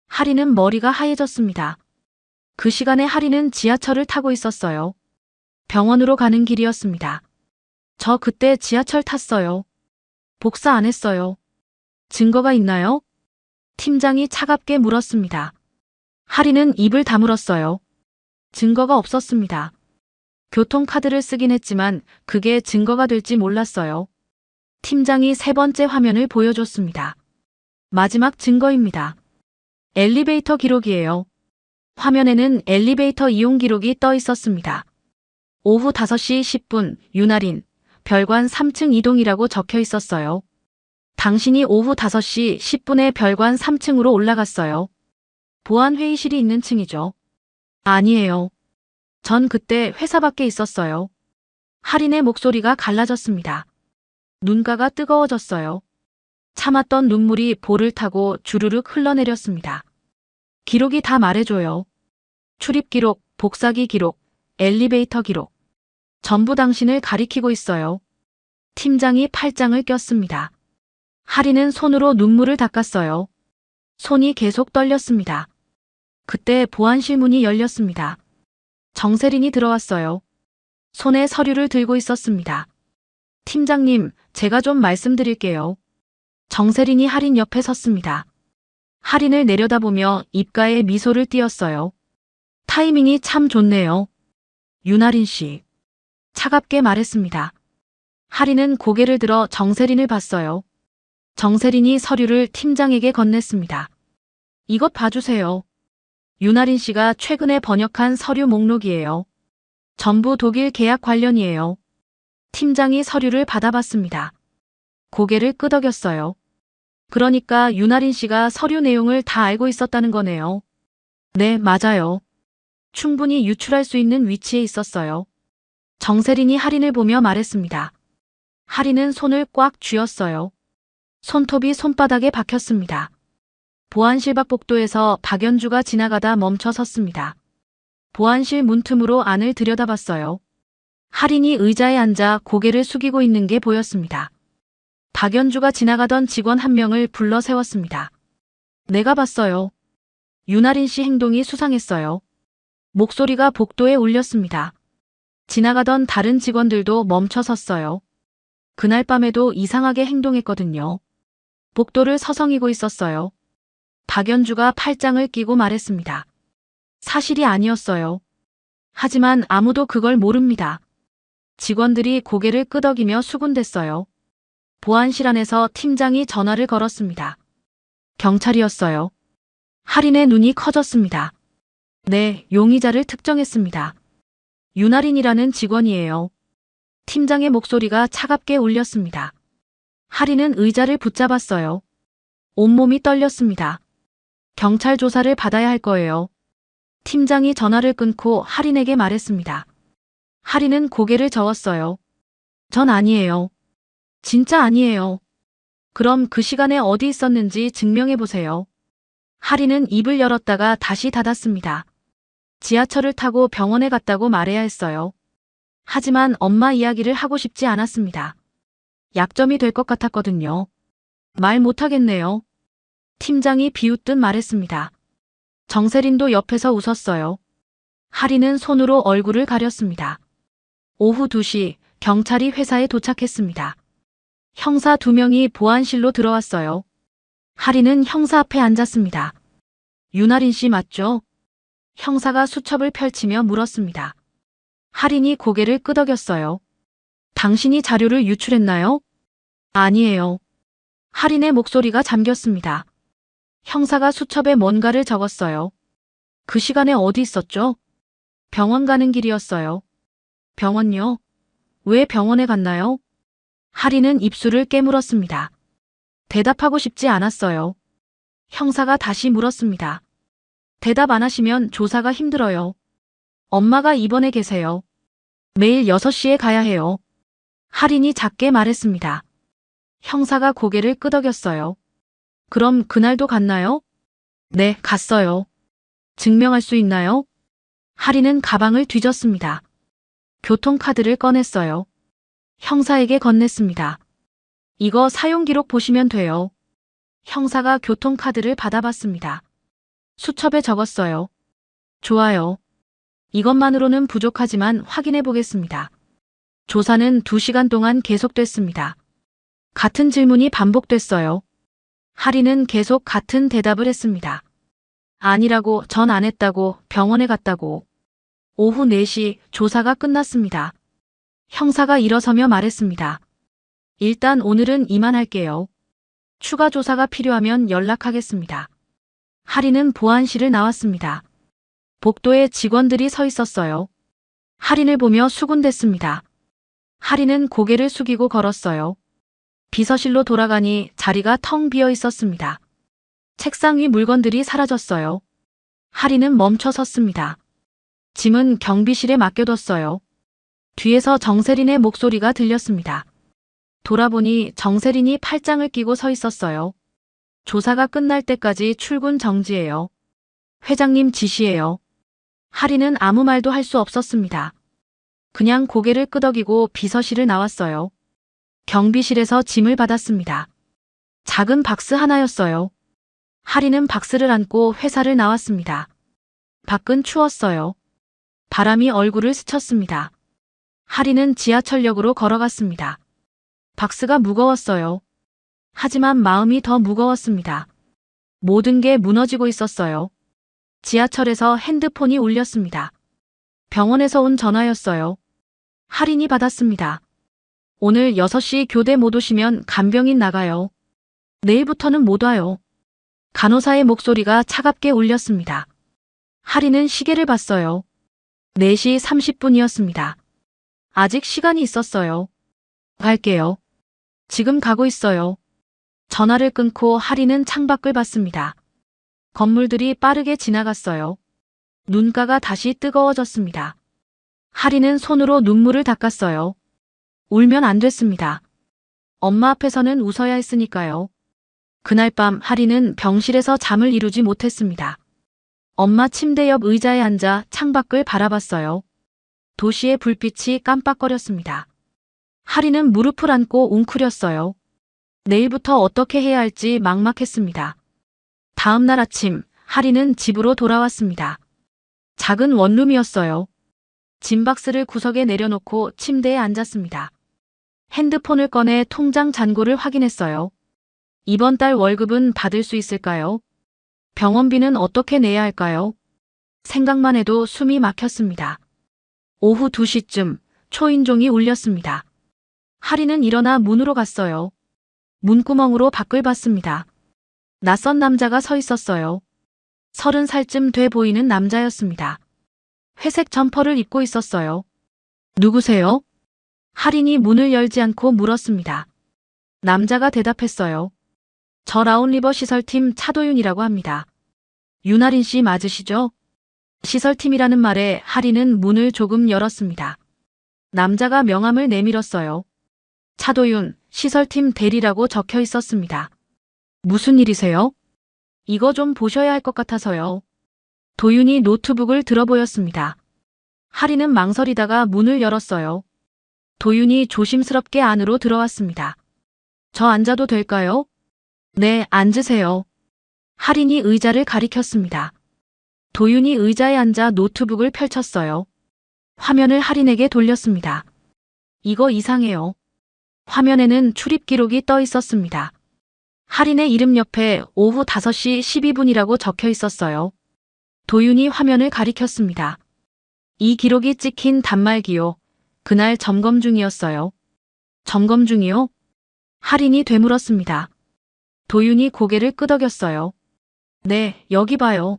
S2: 할인은 머리가 하얘졌습니다. 그 시간에 할인은 지하철을 타고 있었어요. 병원으로 가는 길이었습니다. 저 그때 지하철 탔어요. 복사 안 했어요. 증거가 있나요? 팀장이 차갑게 물었습니다. 할인은 입을 다물었어요. 증거가 없었습니다. 교통카드를 쓰긴 했지만 그게 증거가 될지 몰랐어요. 팀장이 3번째 화면을 보여줬습니다. 마지막 증거입니다. 엘리베이터 기록이에요. 화면에는 엘리베이터 이용 기록이 떠 있었습니다. 오후 5시 10분 윤아린 별관 3층 이동이라고 적혀 있었어요. 당신이 오후 5시 10분에 별관 3층으로 올라갔어요. 보안회의실이 있는 층이죠. 아니에요. 전 그때 회사 밖에 있었어요. 할인의 목소리가 갈라졌습니다. 눈가가 뜨거워졌어요. 참았던 눈물이 볼을 타고 주르륵 흘러내렸습니다. 기록이 다 말해줘요. 출입 기록, 복사기 기록, 엘리베이터 기록. 전부 당신을 가리키고 있어요. 팀장이 팔짱을 꼈습니다. 할인은 손으로 눈물을 닦았어요. 손이 계속 떨렸습니다. 그때 보안실 문이 열렸습니다. 정세린이 들어왔어요. 손에 서류를 들고 있었습니다. 팀장님, 제가 좀 말씀드릴게요. 정세린이 할인 옆에 섰습니다. 할인을 내려다보며 입가에 미소를 띄었어요. 타이밍이 참 좋네요. 윤아린 씨. 차갑게 말했습니다. 할인은 고개를 들어 정세린을 봤어요. 정세린이 서류를 팀장에게 건넸습니다. 이것 봐주세요. 윤아린 씨가 최근에 번역한 서류 목록이에요. 전부 독일 계약 관련이에요. 팀장이 서류를 받아봤습니다. 고개를 끄덕였어요. 그러니까 윤아린 씨가 서류 내용을 다 알고 있었다는 거네요. 네, 맞아요. 충분히 유출할 수 있는 위치에 있었어요. 정세린이 할인을 보며 말했습니다. 할인은 손을 꽉 쥐었어요. 손톱이 손바닥에 박혔습니다. 보안실 밖 복도에서 박연주가 지나가다 멈춰 섰습니다. 보안실 문틈으로 안을 들여다봤어요. 할인이 의자에 앉아 고개를 숙이고 있는 게 보였습니다. 박연주가 지나가던 직원 한 명을 불러 세웠습니다. 내가 봤어요. 윤아린 씨 행동이 수상했어요. 목소리가 복도에 울렸습니다. 지나가던 다른 직원들도 멈춰 섰어요. 그날 밤에도 이상하게 행동했거든요. 복도를 서성이고 있었어요. 박연주가 팔짱을 끼고 말했습니다. 사실이 아니었어요. 하지만 아무도 그걸 모릅니다. 직원들이 고개를 끄덕이며 수군댔어요. 보안실 안에서 팀장이 전화를 걸었습니다. 경찰이었어요. 할인의 눈이 커졌습니다. 네, 용의자를 특정했습니다. 윤할인이라는 직원이에요. 팀장의 목소리가 차갑게 울렸습니다. 할인은 의자를 붙잡았어요. 온몸이 떨렸습니다. 경찰 조사를 받아야 할 거예요. 팀장이 전화를 끊고 할인에게 말했습니다. 할인은 고개를 저었어요. 전 아니에요. 진짜 아니에요. 그럼 그 시간에 어디 있었는지 증명해 보세요. 할인은 입을 열었다가 다시 닫았습니다. 지하철을 타고 병원에 갔다고 말해야 했어요. 하지만 엄마 이야기를 하고 싶지 않았습니다. 약점이 될 것 같았거든요. 말 못하겠네요. 팀장이 비웃듯 말했습니다. 정세린도 옆에서 웃었어요. 할인은 손으로 얼굴을 가렸습니다. 오후 2시 경찰이 회사에 도착했습니다. 형사 2명이 보안실로 들어왔어요. 할인은 형사 앞에 앉았습니다. 윤할인 씨 맞죠? 형사가 수첩을 펼치며 물었습니다. 할인이 고개를 끄덕였어요. 당신이 자료를 유출했나요? 아니에요. 할인의 목소리가 잠겼습니다. 형사가 수첩에 뭔가를 적었어요. 그 시간에 어디 있었죠? 병원 가는 길이었어요. 병원요? 왜 병원에 갔나요? 할인은 입술을 깨물었습니다. 대답하고 싶지 않았어요. 형사가 다시 물었습니다. 대답 안 하시면 조사가 힘들어요. 엄마가 입원해 계세요. 매일 6시에 가야 해요. 할인이 작게 말했습니다. 형사가 고개를 끄덕였어요. 그럼 그날도 갔나요? 네, 갔어요. 증명할 수 있나요? 할인은 가방을 뒤졌습니다. 교통카드를 꺼냈어요. 형사에게 건넸습니다. 이거 사용기록 보시면 돼요. 형사가 교통카드를 받아봤습니다. 수첩에 적었어요. 좋아요. 이것만으로는 부족하지만 확인해 보겠습니다. 조사는 2시간 동안 계속됐습니다. 같은 질문이 반복됐어요. 할인은 계속 같은 대답을 했습니다. 아니라고, 전 안 했다고, 병원에 갔다고. 오후 4시 조사가 끝났습니다. 형사가 일어서며 말했습니다. 일단 오늘은 이만할게요. 추가 조사가 필요하면 연락하겠습니다. 할인은 보안실을 나왔습니다. 복도에 직원들이 서 있었어요. 할인을 보며 수군댔습니다. 할인은 고개를 숙이고 걸었어요. 비서실로 돌아가니 자리가 텅 비어 있었습니다. 책상 위 물건들이 사라졌어요. 할인은 멈춰 섰습니다. 짐은 경비실에 맡겨뒀어요. 뒤에서 정세린의 목소리가 들렸습니다. 돌아보니 정세린이 팔짱을 끼고 서 있었어요. 조사가 끝날 때까지 출근 정지예요. 회장님 지시예요. 할인은 아무 말도 할 수 없었습니다. 그냥 고개를 끄덕이고 비서실을 나왔어요. 경비실에서 짐을 받았습니다. 작은 박스 하나였어요. 할인은 박스를 안고 회사를 나왔습니다. 밖은 추웠어요. 바람이 얼굴을 스쳤습니다. 할인은 지하철역으로 걸어갔습니다. 박스가 무거웠어요. 하지만 마음이 더 무거웠습니다. 모든 게 무너지고 있었어요. 지하철에서 핸드폰이 울렸습니다. 병원에서 온 전화였어요. 할인이 받았습니다. 오늘 6시 교대 못 오시면 간병인 나가요. 내일부터는 못 와요. 간호사의 목소리가 차갑게 울렸습니다. 할인은 시계를 봤어요. 4시 30분이었습니다. 아직 시간이 있었어요. 갈게요. 지금 가고 있어요. 전화를 끊고 할인은 창밖을 봤습니다. 건물들이 빠르게 지나갔어요. 눈가가 다시 뜨거워졌습니다. 할인은 손으로 눈물을 닦았어요. 울면 안 됐습니다. 엄마 앞에서는 웃어야 했으니까요. 그날 밤 할인은 병실에서 잠을 이루지 못했습니다. 엄마 침대 옆 의자에 앉아 창밖을 바라봤어요. 도시의 불빛이 깜빡거렸습니다. 할인은 무릎을 안고 웅크렸어요. 내일부터 어떻게 해야 할지 막막했습니다. 다음 날 아침, 할인은 집으로 돌아왔습니다. 작은 원룸이었어요. 짐박스를 구석에 내려놓고 침대에 앉았습니다. 핸드폰을 꺼내 통장 잔고를 확인했어요. 이번 달 월급은 받을 수 있을까요? 병원비는 어떻게 내야 할까요? 생각만 해도 숨이 막혔습니다. 오후 2시쯤 초인종이 울렸습니다. 하리는 일어나 문으로 갔어요. 문구멍으로 밖을 봤습니다. 낯선 남자가 서 있었어요. 30살쯤 돼 보이는 남자였습니다. 회색 점퍼를 입고 있었어요. 누구세요? 하린이 문을 열지 않고 물었습니다. 남자가 대답했어요. 저 라운리버 시설팀 차도윤이라고 합니다. 윤하린 씨 맞으시죠? 시설팀이라는 말에 하린은 문을 조금 열었습니다. 남자가 명함을 내밀었어요. 차도윤, 시설팀 대리라고 적혀 있었습니다. 무슨 일이세요? 이거 좀 보셔야 할 것 같아서요. 도윤이 노트북을 들어 보였습니다. 하린은 망설이다가 문을 열었어요. 도윤이 조심스럽게 안으로 들어왔습니다. 저 앉아도 될까요? 네, 앉으세요. 하린이 의자를 가리켰습니다. 도윤이 의자에 앉아 노트북을 펼쳤어요. 화면을 하린에게 돌렸습니다. 이거 이상해요. 화면에는 출입 기록이 떠 있었습니다. 하린의 이름 옆에 오후 5시 12분이라고 적혀 있었어요. 도윤이 화면을 가리켰습니다. 이 기록이 찍힌 단말기요. 그날 점검 중이었어요. 점검 중이요? 하린이 되물었습니다. 도윤이 고개를 끄덕였어요. 네, 여기 봐요.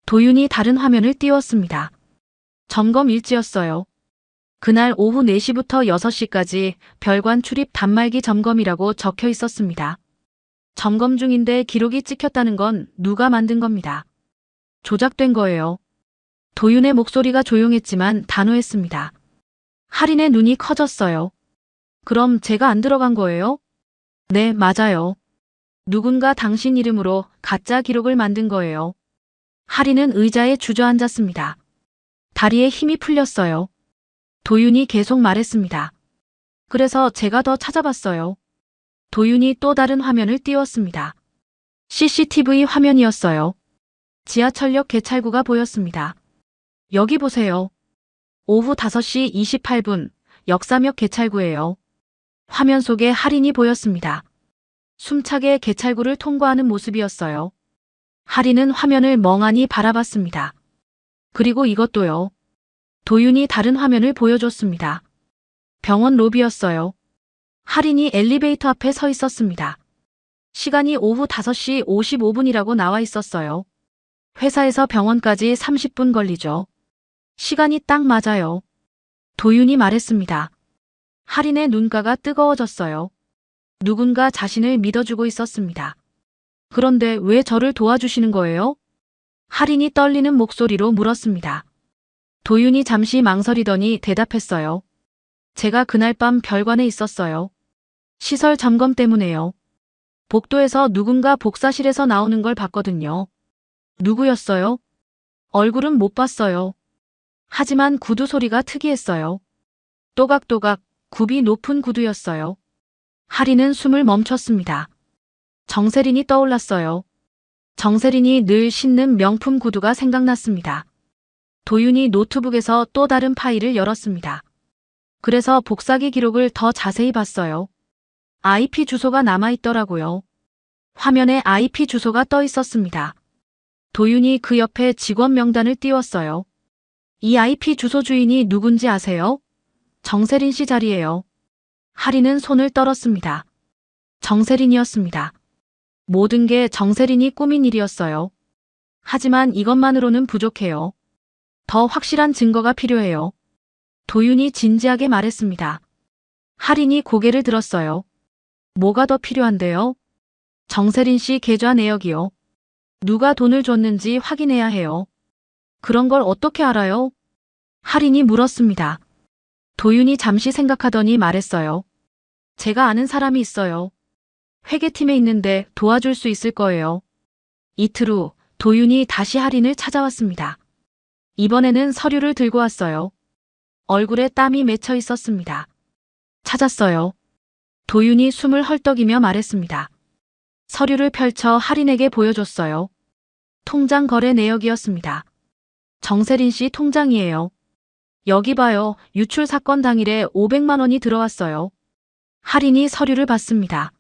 S2: 도윤이 다른 화면을 띄웠습니다. 점검 일지였어요. 그날 오후 4시부터 6시까지 별관 출입 단말기 점검이라고 적혀 있었습니다. 점검 중인데 기록이 찍혔다는 건 누가 만든 겁니다. 조작된 거예요. 도윤의 목소리가 조용했지만 단호했습니다. 하린의 눈이 커졌어요. 그럼 제가 안 들어간 거예요? 네, 맞아요. 누군가 당신 이름으로 가짜 기록을 만든 거예요. 하린은 의자에 주저앉았습니다. 다리에 힘이 풀렸어요. 도윤이 계속 말했습니다. 그래서 제가 더 찾아봤어요. 도윤이 또 다른 화면을 띄웠습니다. CCTV 화면이었어요. 지하철역 개찰구가 보였습니다. 여기 보세요. 오후 5시 28분 역삼역 개찰구예요. 화면 속에 하린이 보였습니다. 숨차게 개찰구를 통과하는 모습이었어요. 하린은 화면을 멍하니 바라봤습니다. 그리고 이것도요. 도윤이 다른 화면을 보여줬습니다. 병원 로비였어요. 하린이 엘리베이터 앞에 서 있었습니다. 시간이 오후 5시 55분이라고 나와 있었어요. 회사에서 병원까지 30분 걸리죠. 시간이 딱 맞아요. 도윤이 말했습니다. 하린의 눈가가 뜨거워졌어요. 누군가 자신을 믿어주고 있었습니다. 그런데 왜 저를 도와주시는 거예요? 하린이 떨리는 목소리로 물었습니다. 도윤이 잠시 망설이더니 대답했어요. 제가 그날 밤 별관에 있었어요. 시설 점검 때문에요. 복도에서 누군가 복사실에서 나오는 걸 봤거든요. 누구였어요? 얼굴은 못 봤어요. 하지만 구두 소리가 특이했어요. 또각또각 굽이 높은 구두였어요. 하린은 숨을 멈췄습니다. 정세린이 떠올랐어요. 정세린이 늘 신는 명품 구두가 생각났습니다. 도윤이 노트북에서 또 다른 파일을 열었습니다. 그래서 복사기 기록을 더 자세히 봤어요. IP 주소가 남아있더라고요. 화면에 IP 주소가 떠 있었습니다. 도윤이 그 옆에 직원 명단을 띄웠어요. 이 IP 주소 주인이 누군지 아세요? 정세린 씨 자리예요. 하린은 손을 떨었습니다. 정세린이었습니다. 모든 게 정세린이 꾸민 일이었어요. 하지만 이것만으로는 부족해요. 더 확실한 증거가 필요해요. 도윤이 진지하게 말했습니다. 하린이 고개를 들었어요. 뭐가 더 필요한데요? 정세린 씨 계좌 내역이요. 누가 돈을 줬는지 확인해야 해요. 그런 걸 어떻게 알아요? 하린이 물었습니다. 도윤이 잠시 생각하더니 말했어요. 제가 아는 사람이 있어요. 회계팀에 있는데 도와줄 수 있을 거예요. 이틀 후 도윤이 다시 하린을 찾아왔습니다. 이번에는 서류를 들고 왔어요. 얼굴에 땀이 맺혀 있었습니다. 찾았어요. 도윤이 숨을 헐떡이며 말했습니다. 서류를 펼쳐 하린에게 보여줬어요. 통장 거래 내역이었습니다. 정세린 씨 통장이에요. 여기 봐요. 유출 사건 당일에 500만 원이 들어왔어요. 하린이 서류를 봤습니다.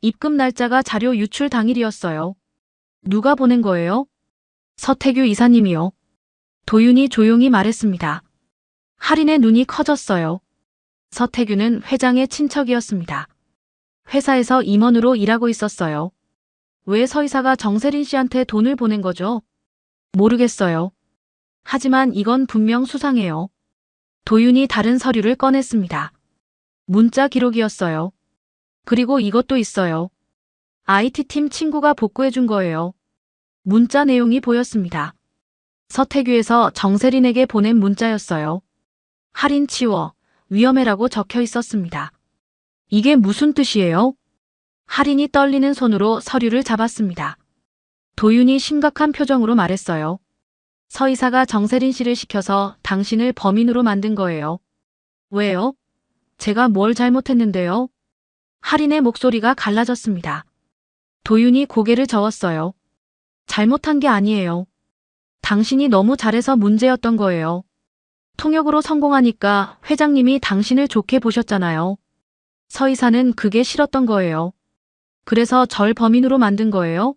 S2: 입금 날짜가 자료 유출 당일이었어요. 누가 보낸 거예요? 서태규 이사님이요. 도윤이 조용히 말했습니다. 할인의 눈이 커졌어요. 서태규는 회장의 친척이었습니다. 회사에서 임원으로 일하고 있었어요. 왜 서이사가 정세린 씨한테 돈을 보낸 거죠? 모르겠어요. 하지만 이건 분명 수상해요. 도윤이 다른 서류를 꺼냈습니다. 문자 기록이었어요. 그리고 이것도 있어요. IT팀 친구가 복구해준 거예요. 문자 내용이 보였습니다. 서태규에서 정세린에게 보낸 문자였어요. 할인 치워, 위험해라고 적혀 있었습니다. 이게 무슨 뜻이에요? 할인이 떨리는 손으로 서류를 잡았습니다. 도윤이 심각한 표정으로 말했어요. 서이사가 정세린 씨를 시켜서 당신을 범인으로 만든 거예요. 왜요? 제가 뭘 잘못했는데요? 할인의 목소리가 갈라졌습니다. 도윤이 고개를 저었어요. 잘못한 게 아니에요. 당신이 너무 잘해서 문제였던 거예요. 통역으로 성공하니까 회장님이 당신을 좋게 보셨잖아요. 서이사는 그게 싫었던 거예요. 그래서 절 범인으로 만든 거예요?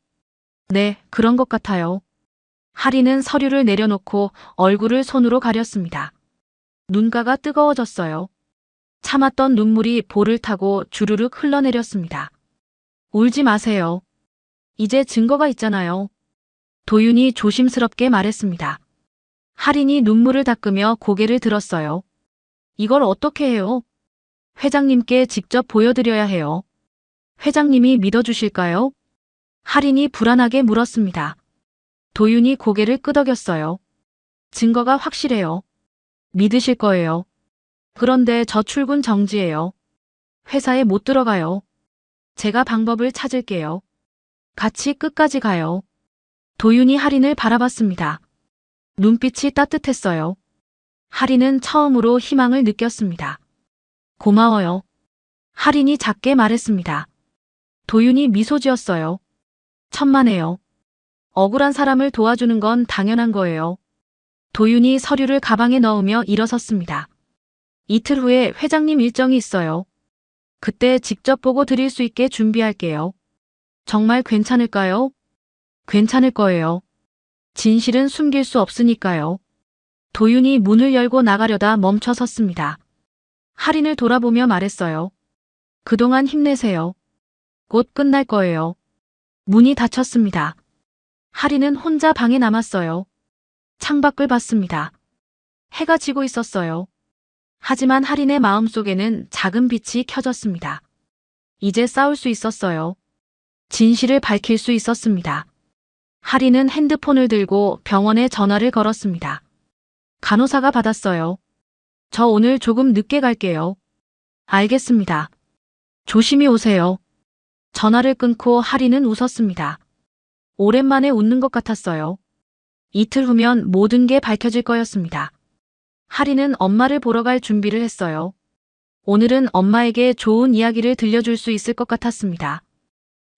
S2: 네, 그런 것 같아요. 할인은 서류를 내려놓고 얼굴을 손으로 가렸습니다. 눈가가 뜨거워졌어요. 참았던 눈물이 볼을 타고 주르륵 흘러내렸습니다. 울지 마세요. 이제 증거가 있잖아요. 도윤이 조심스럽게 말했습니다. 할인이 눈물을 닦으며 고개를 들었어요. 이걸 어떻게 해요? 회장님께 직접 보여드려야 해요. 회장님이 믿어주실까요? 할인이 불안하게 물었습니다. 도윤이 고개를 끄덕였어요. 증거가 확실해요. 믿으실 거예요. 그런데 저 출근 정지예요. 회사에 못 들어가요. 제가 방법을 찾을게요. 같이 끝까지 가요. 도윤이 할인을 바라봤습니다. 눈빛이 따뜻했어요. 할인은 처음으로 희망을 느꼈습니다. 고마워요. 할인이 작게 말했습니다. 도윤이 미소 지었어요. 천만에요. 억울한 사람을 도와주는 건 당연한 거예요. 도윤이 서류를 가방에 넣으며 일어섰습니다. 이틀 후에 회장님 일정이 있어요. 그때 직접 보고 드릴 수 있게 준비할게요. 정말 괜찮을까요? 괜찮을 거예요. 진실은 숨길 수 없으니까요. 도윤이 문을 열고 나가려다 멈춰 섰습니다. 할인을 돌아보며 말했어요. 그동안 힘내세요. 곧 끝날 거예요. 문이 닫혔습니다. 할인은 혼자 방에 남았어요. 창밖을 봤습니다. 해가 지고 있었어요. 하지만 할인의 마음속에는 작은 빛이 켜졌습니다. 이제 싸울 수 있었어요. 진실을 밝힐 수 있었습니다. 할인은 핸드폰을 들고 병원에 전화를 걸었습니다. 간호사가 받았어요. 저 오늘 조금 늦게 갈게요. 알겠습니다. 조심히 오세요. 전화를 끊고 할인은 웃었습니다. 오랜만에 웃는 것 같았어요. 이틀 후면 모든 게 밝혀질 거였습니다. 할인은 엄마를 보러 갈 준비를 했어요. 오늘은 엄마에게 좋은 이야기를 들려줄 수 있을 것 같았습니다.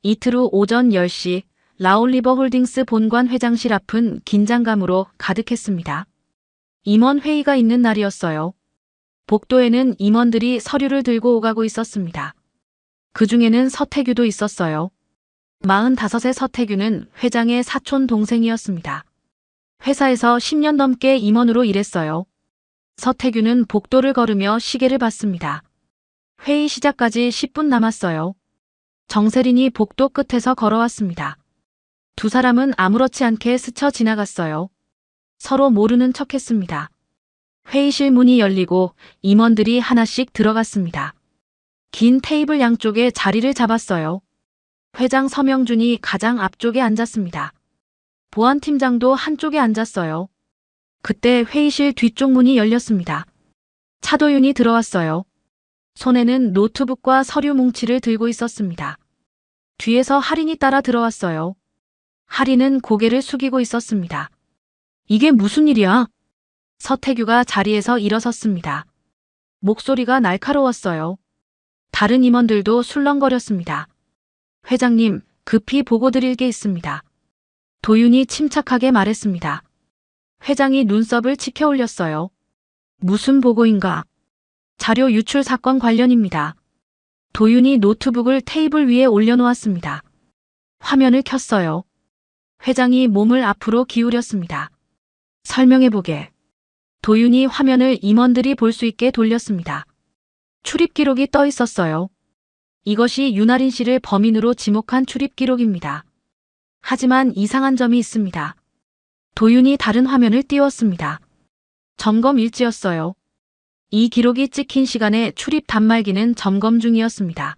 S2: 이틀 후 오전 10시 라올리버 홀딩스 본관 회장실 앞은 긴장감으로 가득했습니다. 임원 회의가 있는 날이었어요. 복도에는 임원들이 서류를 들고 오가고 있었습니다. 그 중에는 서태규도 있었어요. 45세 서태규는 회장의 사촌 동생이었습니다. 회사에서 10년 넘게 임원으로 일했어요. 서태규는 복도를 걸으며 시계를 봤습니다. 회의 시작까지 10분 남았어요. 정세린이 복도 끝에서 걸어왔습니다. 두 사람은 아무렇지 않게 스쳐 지나갔어요. 서로 모르는 척했습니다. 회의실 문이 열리고 임원들이 하나씩 들어갔습니다. 긴 테이블 양쪽에 자리를 잡았어요. 회장 서명준이 가장 앞쪽에 앉았습니다. 보안팀장도 한쪽에 앉았어요. 그때 회의실 뒤쪽 문이 열렸습니다. 차도윤이 들어왔어요. 손에는 노트북과 서류 뭉치를 들고 있었습니다. 뒤에서 할인이 따라 들어왔어요. 할인은 고개를 숙이고 있었습니다. 이게 무슨 일이야? 서태규가 자리에서 일어섰습니다. 목소리가 날카로웠어요. 다른 임원들도 술렁거렸습니다. 회장님, 급히 보고 드릴 게 있습니다. 도윤이 침착하게 말했습니다. 회장이 눈썹을 치켜 올렸어요. 무슨 보고인가? 자료 유출 사건 관련입니다. 도윤이 노트북을 테이블 위에 올려놓았습니다. 화면을 켰어요. 회장이 몸을 앞으로 기울였습니다. 설명해보게. 도윤이 화면을 임원들이 볼 수 있게 돌렸습니다. 출입 기록이 떠 있었어요. 이것이 윤아린 씨를 범인으로 지목한 출입 기록입니다. 하지만 이상한 점이 있습니다. 도윤이 다른 화면을 띄웠습니다. 점검 일지였어요. 이 기록이 찍힌 시간에 출입 단말기는 점검 중이었습니다.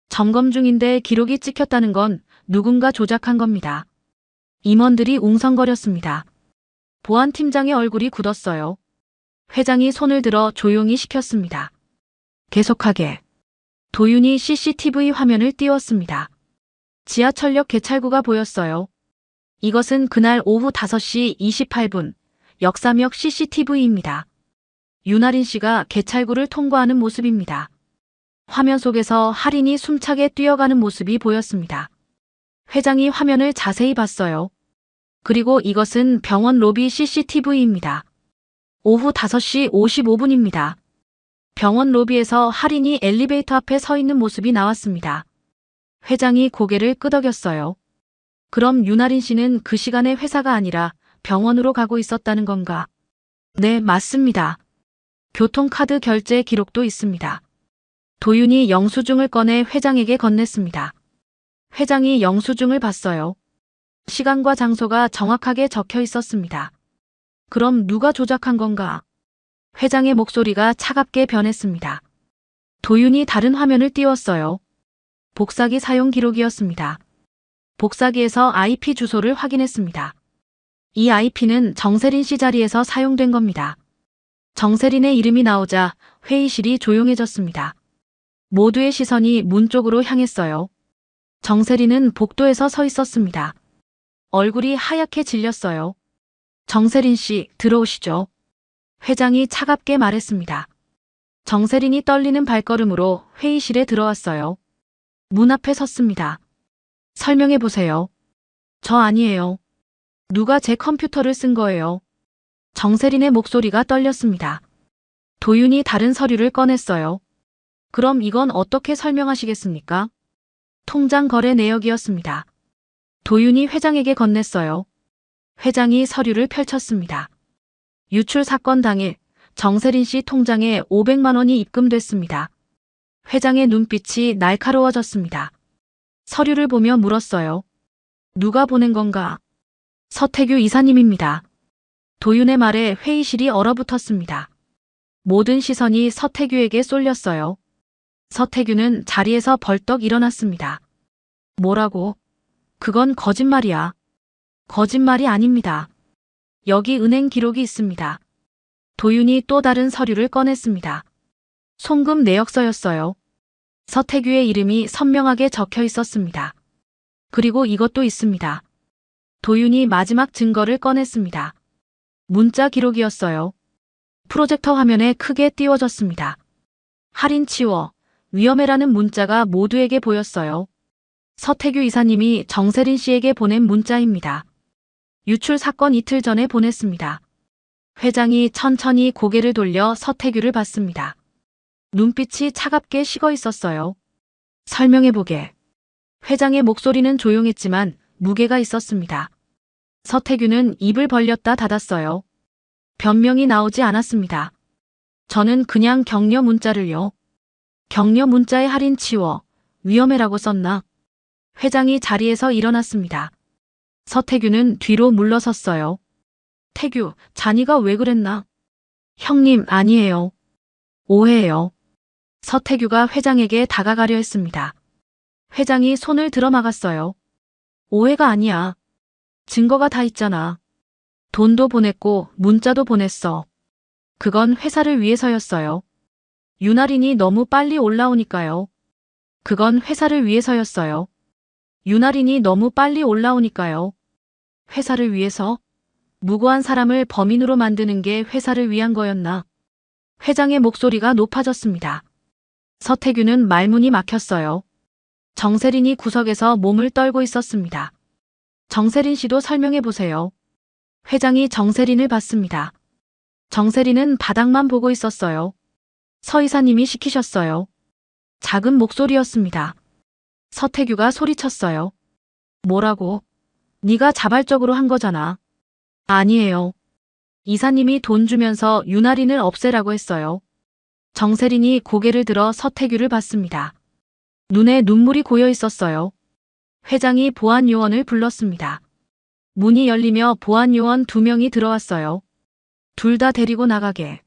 S2: 점검 중인데 기록이 찍혔다는 건 누군가 조작한 겁니다. 임원들이 웅성거렸습니다. 보안팀장의 얼굴이 굳었어요. 회장이 손을 들어 조용히 시켰습니다. 계속하게. 도윤이 CCTV 화면을 띄웠습니다. 지하철역 개찰구가 보였어요. 이것은 그날 오후 5시 28분 역삼역 CCTV입니다. 윤아린 씨가 개찰구를 통과하는 모습입니다. 화면 속에서 할인이 숨차게 뛰어가는 모습이 보였습니다. 회장이 화면을 자세히 봤어요. 그리고 이것은 병원 로비 CCTV입니다. 오후 5시 55분입니다. 병원 로비에서 할인이 엘리베이터 앞에 서 있는 모습이 나왔습니다. 회장이 고개를 끄덕였어요. 그럼 윤아린 씨는 그 시간에 회사가 아니라 병원으로 가고 있었다는 건가? 네, 맞습니다. 교통카드 결제 기록도 있습니다. 도윤이 영수증을 꺼내 회장에게 건넸습니다. 회장이 영수증을 봤어요. 시간과 장소가 정확하게 적혀 있었습니다. 그럼 누가 조작한 건가? 회장의 목소리가 차갑게 변했습니다. 도윤이 다른 화면을 띄웠어요. 복사기 사용 기록이었습니다. 복사기에서 IP 주소를 확인했습니다. 이 IP는 정세린 씨 자리에서 사용된 겁니다. 정세린의 이름이 나오자 회의실이 조용해졌습니다. 모두의 시선이 문 쪽으로 향했어요. 정세린은 복도에서 서 있었습니다. 얼굴이 하얗게 질렸어요. 정세린 씨, 들어오시죠. 회장이 차갑게 말했습니다. 정세린이 떨리는 발걸음으로 회의실에 들어왔어요. 문 앞에 섰습니다. 설명해 보세요. 저 아니에요. 누가 제 컴퓨터를 쓴 거예요? 정세린의 목소리가 떨렸습니다. 도윤이 다른 서류를 꺼냈어요. 그럼 이건 어떻게 설명하시겠습니까? 통장 거래 내역이었습니다. 도윤이 회장에게 건넸어요. 회장이 서류를 펼쳤습니다. 유출 사건 당일 정세린 씨 통장에 500만 원이 입금됐습니다. 회장의 눈빛이 날카로워졌습니다. 서류를 보며 물었어요. 누가 보낸 건가? 서태규 이사님입니다. 도윤의 말에 회의실이 얼어붙었습니다. 모든 시선이 서태규에게 쏠렸어요. 서태규는 자리에서 벌떡 일어났습니다. 뭐라고? 그건 거짓말이야. 거짓말이 아닙니다. 여기 은행 기록이 있습니다. 도윤이 또 다른 서류를 꺼냈습니다. 송금 내역서였어요. 서태규의 이름이 선명하게 적혀 있었습니다. 그리고 이것도 있습니다. 도윤이 마지막 증거를 꺼냈습니다. 문자 기록이었어요. 프로젝터 화면에 크게 띄워졌습니다. 할인 치워, 위험해라는 문자가 모두에게 보였어요. 서태규 이사님이 정세린 씨에게 보낸 문자입니다. 유출 사건 이틀 전에 보냈습니다. 회장이 천천히 고개를 돌려 서태규를 봤습니다. 눈빛이 차갑게 식어 있었어요. 설명해보게. 회장의 목소리는 조용했지만 무게가 있었습니다. 서태규는 입을 벌렸다 닫았어요. 변명이 나오지 않았습니다. 저는 그냥 격려 문자를요. 격려 문자에 할인 치워, 위험해라고 썼나? 회장이 자리에서 일어났습니다. 서태규는 뒤로 물러섰어요. 태규, 자니가 왜 그랬나? 형님, 아니에요. 오해예요. 서태규가 회장에게 다가가려 했습니다. 회장이 손을 들어막았어요. 오해가 아니야. 증거가 다 있잖아. 돈도 보냈고 문자도 보냈어. 그건 회사를 위해서였어요. 윤아린이 너무 빨리 올라오니까요. 그건 회사를 위해서였어요. 윤아린이 너무 빨리 올라오니까요. 회사를 위해서? 무고한 사람을 범인으로 만드는 게 회사를 위한 거였나? 회장의 목소리가 높아졌습니다. 서태규는 말문이 막혔어요. 정세린이 구석에서 몸을 떨고 있었습니다. 정세린 씨도 설명해 보세요. 회장이 정세린을 봤습니다. 정세린은 바닥만 보고 있었어요. 서 이사님이 시키셨어요. 작은 목소리였습니다. 서태규가 소리쳤어요. 뭐라고? 네가 자발적으로 한 거잖아. 아니에요. 이사님이 돈 주면서 윤아린을 없애라고 했어요. 정세린이 고개를 들어 서태규를 봤습니다. 눈에 눈물이 고여 있었어요. 회장이 보안요원을 불렀습니다. 문이 열리며 보안요원 2명이 들어왔어요. 둘 다 데리고 나가게.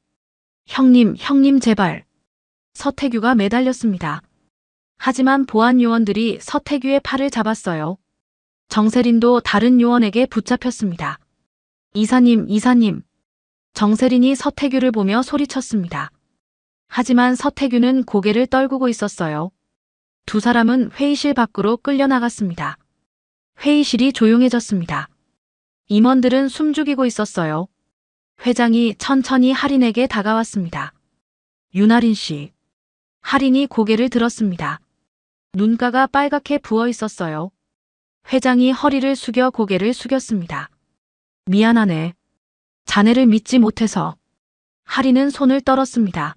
S2: 형님 제발. 서태규가 매달렸습니다. 하지만 보안요원들이 서태규의 팔을 잡았어요. 정세린도 다른 요원에게 붙잡혔습니다. 이사님. 정세린이 서태규를 보며 소리쳤습니다. 하지만 서태규는 고개를 떨구고 있었어요. 두 사람은 회의실 밖으로 끌려나갔습니다. 회의실이 조용해졌습니다. 임원들은 숨죽이고 있었어요. 회장이 천천히 할인에게 다가왔습니다. 윤아린 씨. 할인이 고개를 들었습니다. 눈가가 빨갛게 부어 있었어요. 회장이 허리를 숙여 고개를 숙였습니다. 미안하네. 자네를 믿지 못해서. 할인은 손을 떨었습니다.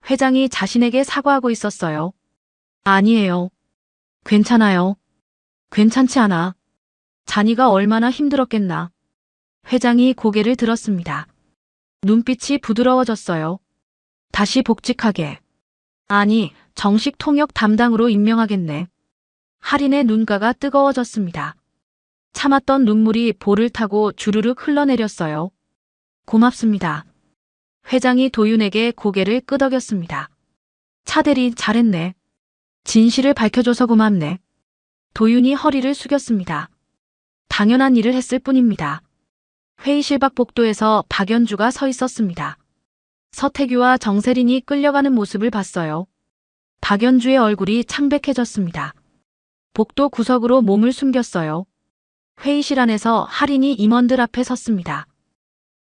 S2: 회장이 자신에게 사과하고 있었어요. 아니에요. 괜찮아요. 괜찮지 않아. 자니가 얼마나 힘들었겠나. 회장이 고개를 들었습니다. 눈빛이 부드러워졌어요. 다시 복직하게. 아니, 정식 통역 담당으로 임명하겠네. 할인의 눈가가 뜨거워졌습니다. 참았던 눈물이 볼을 타고 주르륵 흘러내렸어요. 고맙습니다. 회장이 도윤에게 고개를 끄덕였습니다. 차대리 잘했네. 진실을 밝혀줘서 고맙네. 도윤이 허리를 숙였습니다. 당연한 일을 했을 뿐입니다. 회의실 밖 복도에서 박연주가 서 있었습니다. 서태규와 정세린이 끌려가는 모습을 봤어요. 박연주의 얼굴이 창백해졌습니다. 복도 구석으로 몸을 숨겼어요. 회의실 안에서 할인이 임원들 앞에 섰습니다.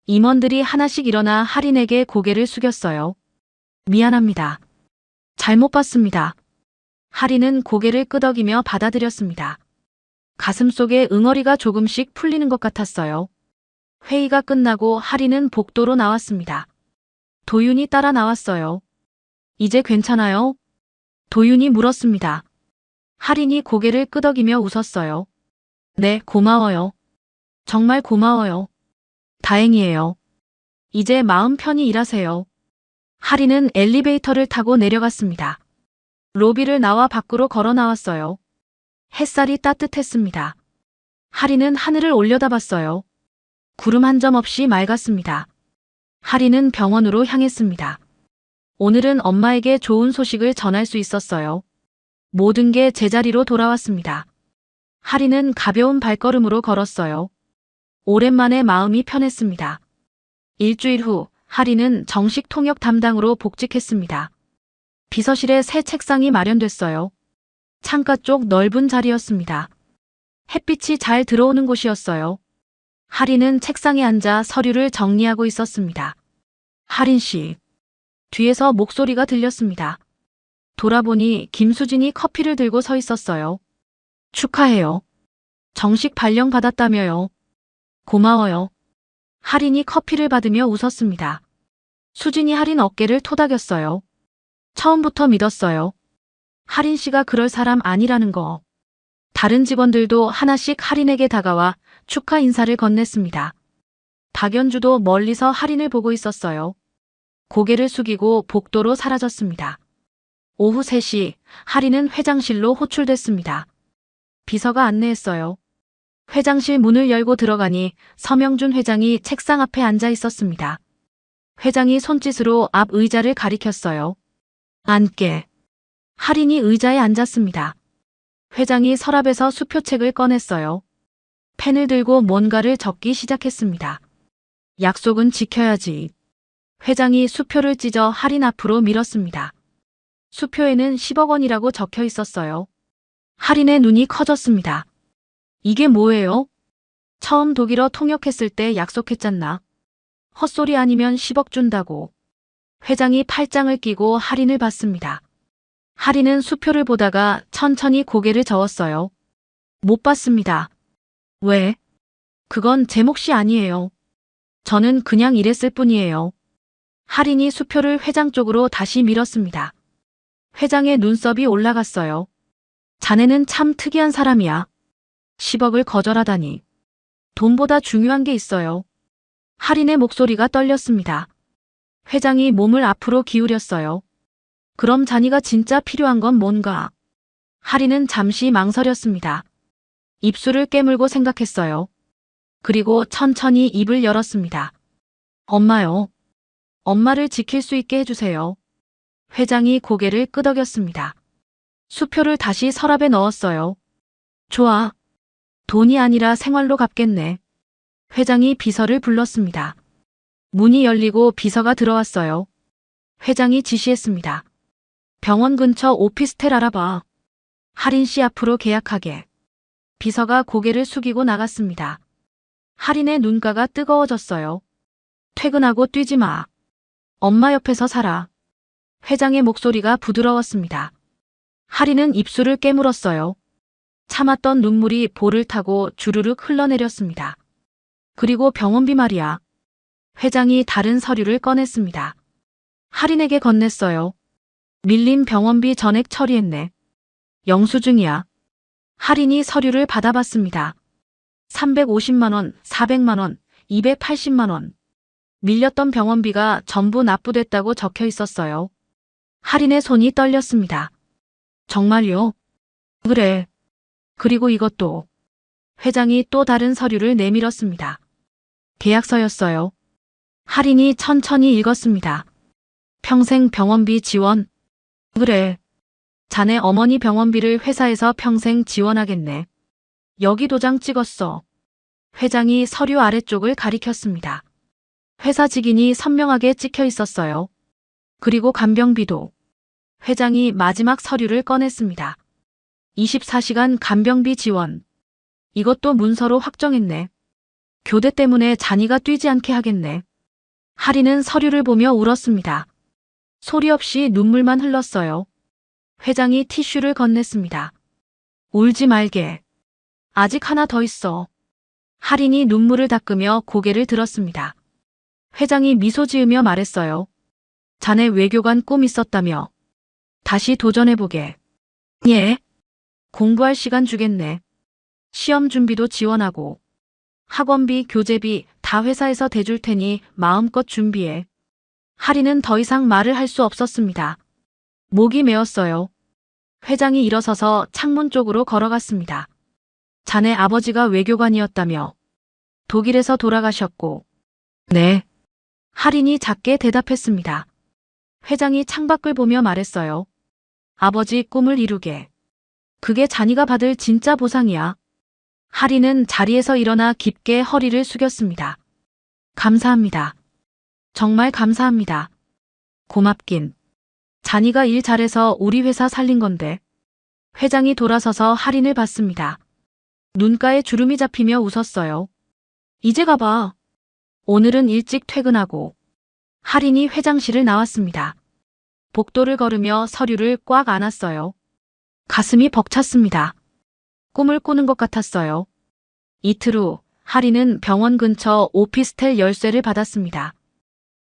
S2: 임원들이 하나씩 일어나 할인에게 고개를 숙였어요. 미안합니다. 잘못 봤습니다. 할인은 고개를 끄덕이며 받아들였습니다. 가슴속에 응어리가 조금씩 풀리는 것 같았어요. 회의가 끝나고 할인은 복도로 나왔습니다. 도윤이 따라 나왔어요. 이제 괜찮아요? 도윤이 물었습니다. 할인이 고개를 끄덕이며 웃었어요. 네, 고마워요. 정말 고마워요. 다행이에요. 이제 마음 편히 일하세요. 할인은 엘리베이터를 타고 내려갔습니다. 로비를 나와 밖으로 걸어 나왔어요. 햇살이 따뜻했습니다. 할인은 하늘을 올려다봤어요. 구름 한 점 없이 맑았습니다. 할인은 병원으로 향했습니다. 오늘은 엄마에게 좋은 소식을 전할 수 있었어요. 모든 게 제자리로 돌아왔습니다. 할인은 가벼운 발걸음으로 걸었어요. 오랜만에 마음이 편했습니다. 일주일 후 할인은 정식 통역 담당으로 복직했습니다. 비서실에 새 책상이 마련됐어요. 창가 쪽 넓은 자리였습니다. 햇빛이 잘 들어오는 곳이었어요. 할인은 책상에 앉아 서류를 정리하고 있었습니다. 할인 씨. 뒤에서 목소리가 들렸습니다. 돌아보니 김수진이 커피를 들고 서 있었어요. 축하해요. 정식 발령 받았다며요. 고마워요. 할인이 커피를 받으며 웃었습니다. 수진이 할인 어깨를 토닥였어요. 처음부터 믿었어요. 할인 씨가 그럴 사람 아니라는 거. 다른 직원들도 하나씩 할인에게 다가와 축하 인사를 건넸습니다. 박연주도 멀리서 할인을 보고 있었어요. 고개를 숙이고 복도로 사라졌습니다. 오후 3시 할인은 회장실로 호출됐습니다. 비서가 안내했어요. 회장실 문을 열고 들어가니 서명준 회장이 책상 앞에 앉아 있었습니다. 회장이 손짓으로 앞 의자를 가리켰어요. 앉게. 할인이 의자에 앉았습니다. 회장이 서랍에서 수표책을 꺼냈어요. 펜을 들고 뭔가를 적기 시작했습니다. 약속은 지켜야지. 회장이 수표를 찢어 할인 앞으로 밀었습니다. 수표에는 10억 원이라고 적혀 있었어요. 할인의 눈이 커졌습니다. 이게 뭐예요? 처음 독일어 통역했을 때 약속했잖나. 헛소리 아니면 10억 준다고. 회장이 팔짱을 끼고 할인을 봤습니다. 할인은 수표를 보다가 천천히 고개를 저었어요. 못 봤습니다. 왜? 그건 제 몫이 아니에요. 저는 그냥 일했을 뿐이에요. 할인이 수표를 회장 쪽으로 다시 밀었습니다. 회장의 눈썹이 올라갔어요. 자네는 참 특이한 사람이야. 10억을 거절하다니. 돈보다 중요한 게 있어요. 할인의 목소리가 떨렸습니다. 회장이 몸을 앞으로 기울였어요. 그럼 자니가 진짜 필요한 건 뭔가? 할인은 잠시 망설였습니다. 입술을 깨물고 생각했어요. 그리고 천천히 입을 열었습니다. 엄마요. 엄마를 지킬 수 있게 해주세요. 회장이 고개를 끄덕였습니다. 수표를 다시 서랍에 넣었어요. 좋아. 돈이 아니라 생활로 갚겠네. 회장이 비서를 불렀습니다. 문이 열리고 비서가 들어왔어요. 회장이 지시했습니다. 병원 근처 오피스텔 알아봐. 할인 씨 앞으로 계약하게. 비서가 고개를 숙이고 나갔습니다. 할인의 눈가가 뜨거워졌어요. 퇴근하고 뛰지 마. 엄마 옆에서 살아. 회장의 목소리가 부드러웠습니다. 할인은 입술을 깨물었어요. 참았던 눈물이 볼을 타고 주르륵 흘러내렸습니다. 그리고 병원비 말이야. 회장이 다른 서류를 꺼냈습니다. 할인에게 건넸어요. 밀린 병원비 전액 처리했네. 영수증이야. 할인이 서류를 받아봤습니다. 350만 원, 400만 원, 280만 원. 밀렸던 병원비가 전부 납부됐다고 적혀 있었어요. 할인의 손이 떨렸습니다. 정말요? 그래. 그리고 이것도. 회장이 또 다른 서류를 내밀었습니다. 계약서였어요. 할인이 천천히 읽었습니다. 평생 병원비 지원. 그래. 자네 어머니 병원비를 회사에서 평생 지원하겠네. 여기 도장 찍었어. 회장이 서류 아래쪽을 가리켰습니다. 회사 직인이 선명하게 찍혀 있었어요. 그리고 간병비도. 회장이 마지막 서류를 꺼냈습니다. 24시간 간병비 지원. 이것도 문서로 확정했네. 교대 때문에 자니가 뛰지 않게 하겠네. 할인은 서류를 보며 울었습니다. 소리 없이 눈물만 흘렀어요. 회장이 티슈를 건넸습니다. 울지 말게. 아직 하나 더 있어. 할인이 눈물을 닦으며 고개를 들었습니다. 회장이 미소 지으며 말했어요. 자네 외교관 꿈 있었다며. 다시 도전해보게. 예. 공부할 시간 주겠네. 시험 준비도 지원하고. 학원비, 교재비 다 회사에서 대줄 테니 마음껏 준비해. 할인은 더 이상 말을 할 수 없었습니다. 목이 메었어요. 회장이 일어서서 창문 쪽으로 걸어갔습니다. 자네 아버지가 외교관이었다며. 독일에서 돌아가셨고. 네. 할인이 작게 대답했습니다. 회장이 창밖을 보며 말했어요. 아버지 꿈을 이루게. 그게 자니가 받을 진짜 보상이야. 할인은 자리에서 일어나 깊게 허리를 숙였습니다. 감사합니다. 정말 감사합니다. 고맙긴. 자니가 일 잘해서 우리 회사 살린 건데. 회장이 돌아서서 할인을 봤습니다. 눈가에 주름이 잡히며 웃었어요. 이제 가봐. 오늘은 일찍 퇴근하고. 할인이 회장실을 나왔습니다. 복도를 걸으며 서류를 꽉 안았어요. 가슴이 벅찼습니다. 꿈을 꾸는 것 같았어요. 이틀 후 할인은 병원 근처 오피스텔 열쇠를 받았습니다.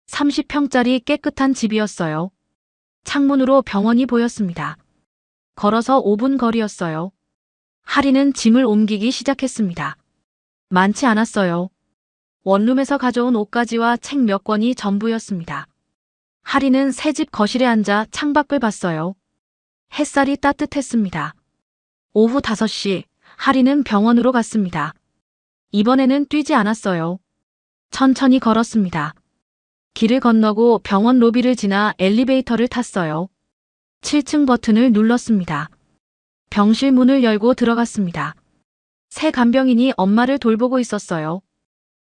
S2: 30평짜리 깨끗한 집이었어요. 창문으로 병원이 보였습니다. 걸어서 5분 거리였어요. 할인은 짐을 옮기기 시작했습니다. 많지 않았어요. 원룸에서 가져온 옷가지와 책 몇 권이 전부였습니다. 할인은 새집 거실에 앉아 창밖을 봤어요. 햇살이 따뜻했습니다. 오후 5시, 할인은 병원으로 갔습니다. 이번에는 뛰지 않았어요. 천천히 걸었습니다. 길을 건너고 병원 로비를 지나 엘리베이터를 탔어요. 7층 버튼을 눌렀습니다. 병실 문을 열고 들어갔습니다. 새 간병인이 엄마를 돌보고 있었어요.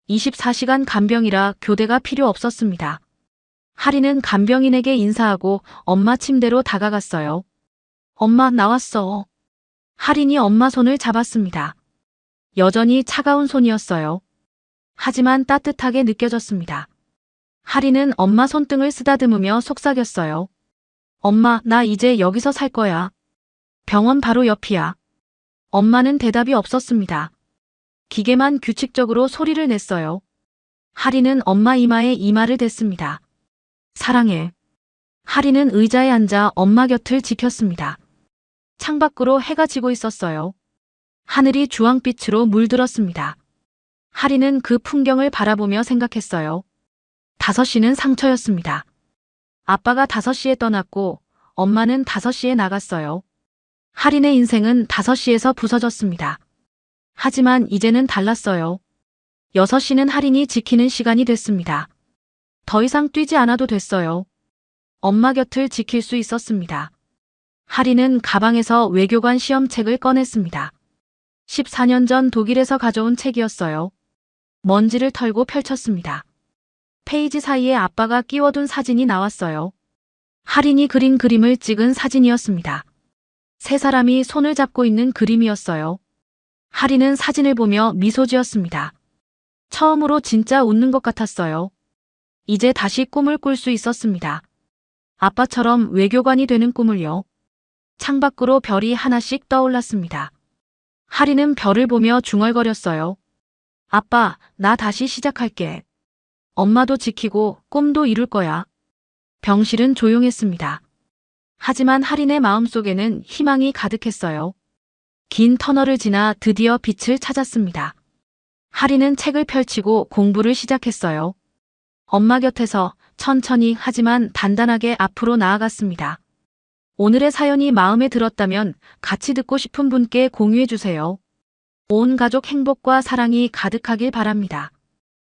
S2: 24시간 간병이라 교대가 필요 없었습니다. 할인은 간병인에게 인사하고 엄마 침대로 다가갔어요. 엄마 나왔어. 할인이 엄마 손을 잡았습니다. 여전히 차가운 손이었어요. 하지만 따뜻하게 느껴졌습니다. 할인은 엄마 손등을 쓰다듬으며 속삭였어요. 엄마, 나 이제 여기서 살 거야. 병원 바로 옆이야. 엄마는 대답이 없었습니다. 기계만 규칙적으로 소리를 냈어요. 할인은 엄마 이마에 이마를 댔습니다. 사랑해. 할인은 의자에 앉아 엄마 곁을 지켰습니다. 창밖으로 해가 지고 있었어요. 하늘이 주황빛으로 물들었습니다. 하리는 그 풍경을 바라보며 생각했어요. 5시는 상처였습니다. 아빠가 5시에 떠났고 엄마는 5시에 나갔어요. 하린의 인생은 5시에서 부서졌습니다. 하지만 이제는 달랐어요. 6시는 하린이 지키는 시간이 됐습니다. 더 이상 뛰지 않아도 됐어요. 엄마 곁을 지킬 수 있었습니다. 하린은 가방에서 외교관 시험책을 꺼냈습니다. 14년 전 독일에서 가져온 책이었어요. 먼지를 털고 펼쳤습니다. 페이지 사이에 아빠가 끼워둔 사진이 나왔어요. 하린이 그린 그림을 찍은 사진이었습니다. 세 사람이 손을 잡고 있는 그림이었어요. 하린은 사진을 보며 미소 지었습니다. 처음으로 진짜 웃는 것 같았어요. 이제 다시 꿈을 꿀 수 있었습니다. 아빠처럼 외교관이 되는 꿈을요. 창밖으로 별이 하나씩 떠올랐습니다. 하린은 별을 보며 중얼거렸어요. 아빠, 나 다시 시작할게. 엄마도 지키고 꿈도 이룰 거야. 병실은 조용했습니다. 하지만 하린의 마음속에는 희망이 가득했어요. 긴 터널을 지나 드디어 빛을 찾았습니다. 하린은 책을 펼치고 공부를 시작했어요. 엄마 곁에서 천천히 하지만 단단하게 앞으로 나아갔습니다. 오늘의 사연이 마음에 들었다면 같이 듣고 싶은 분께 공유해주세요. 온 가족 행복과 사랑이 가득하길 바랍니다.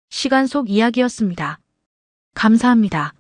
S2: 시간 속 이야기였습니다. 감사합니다.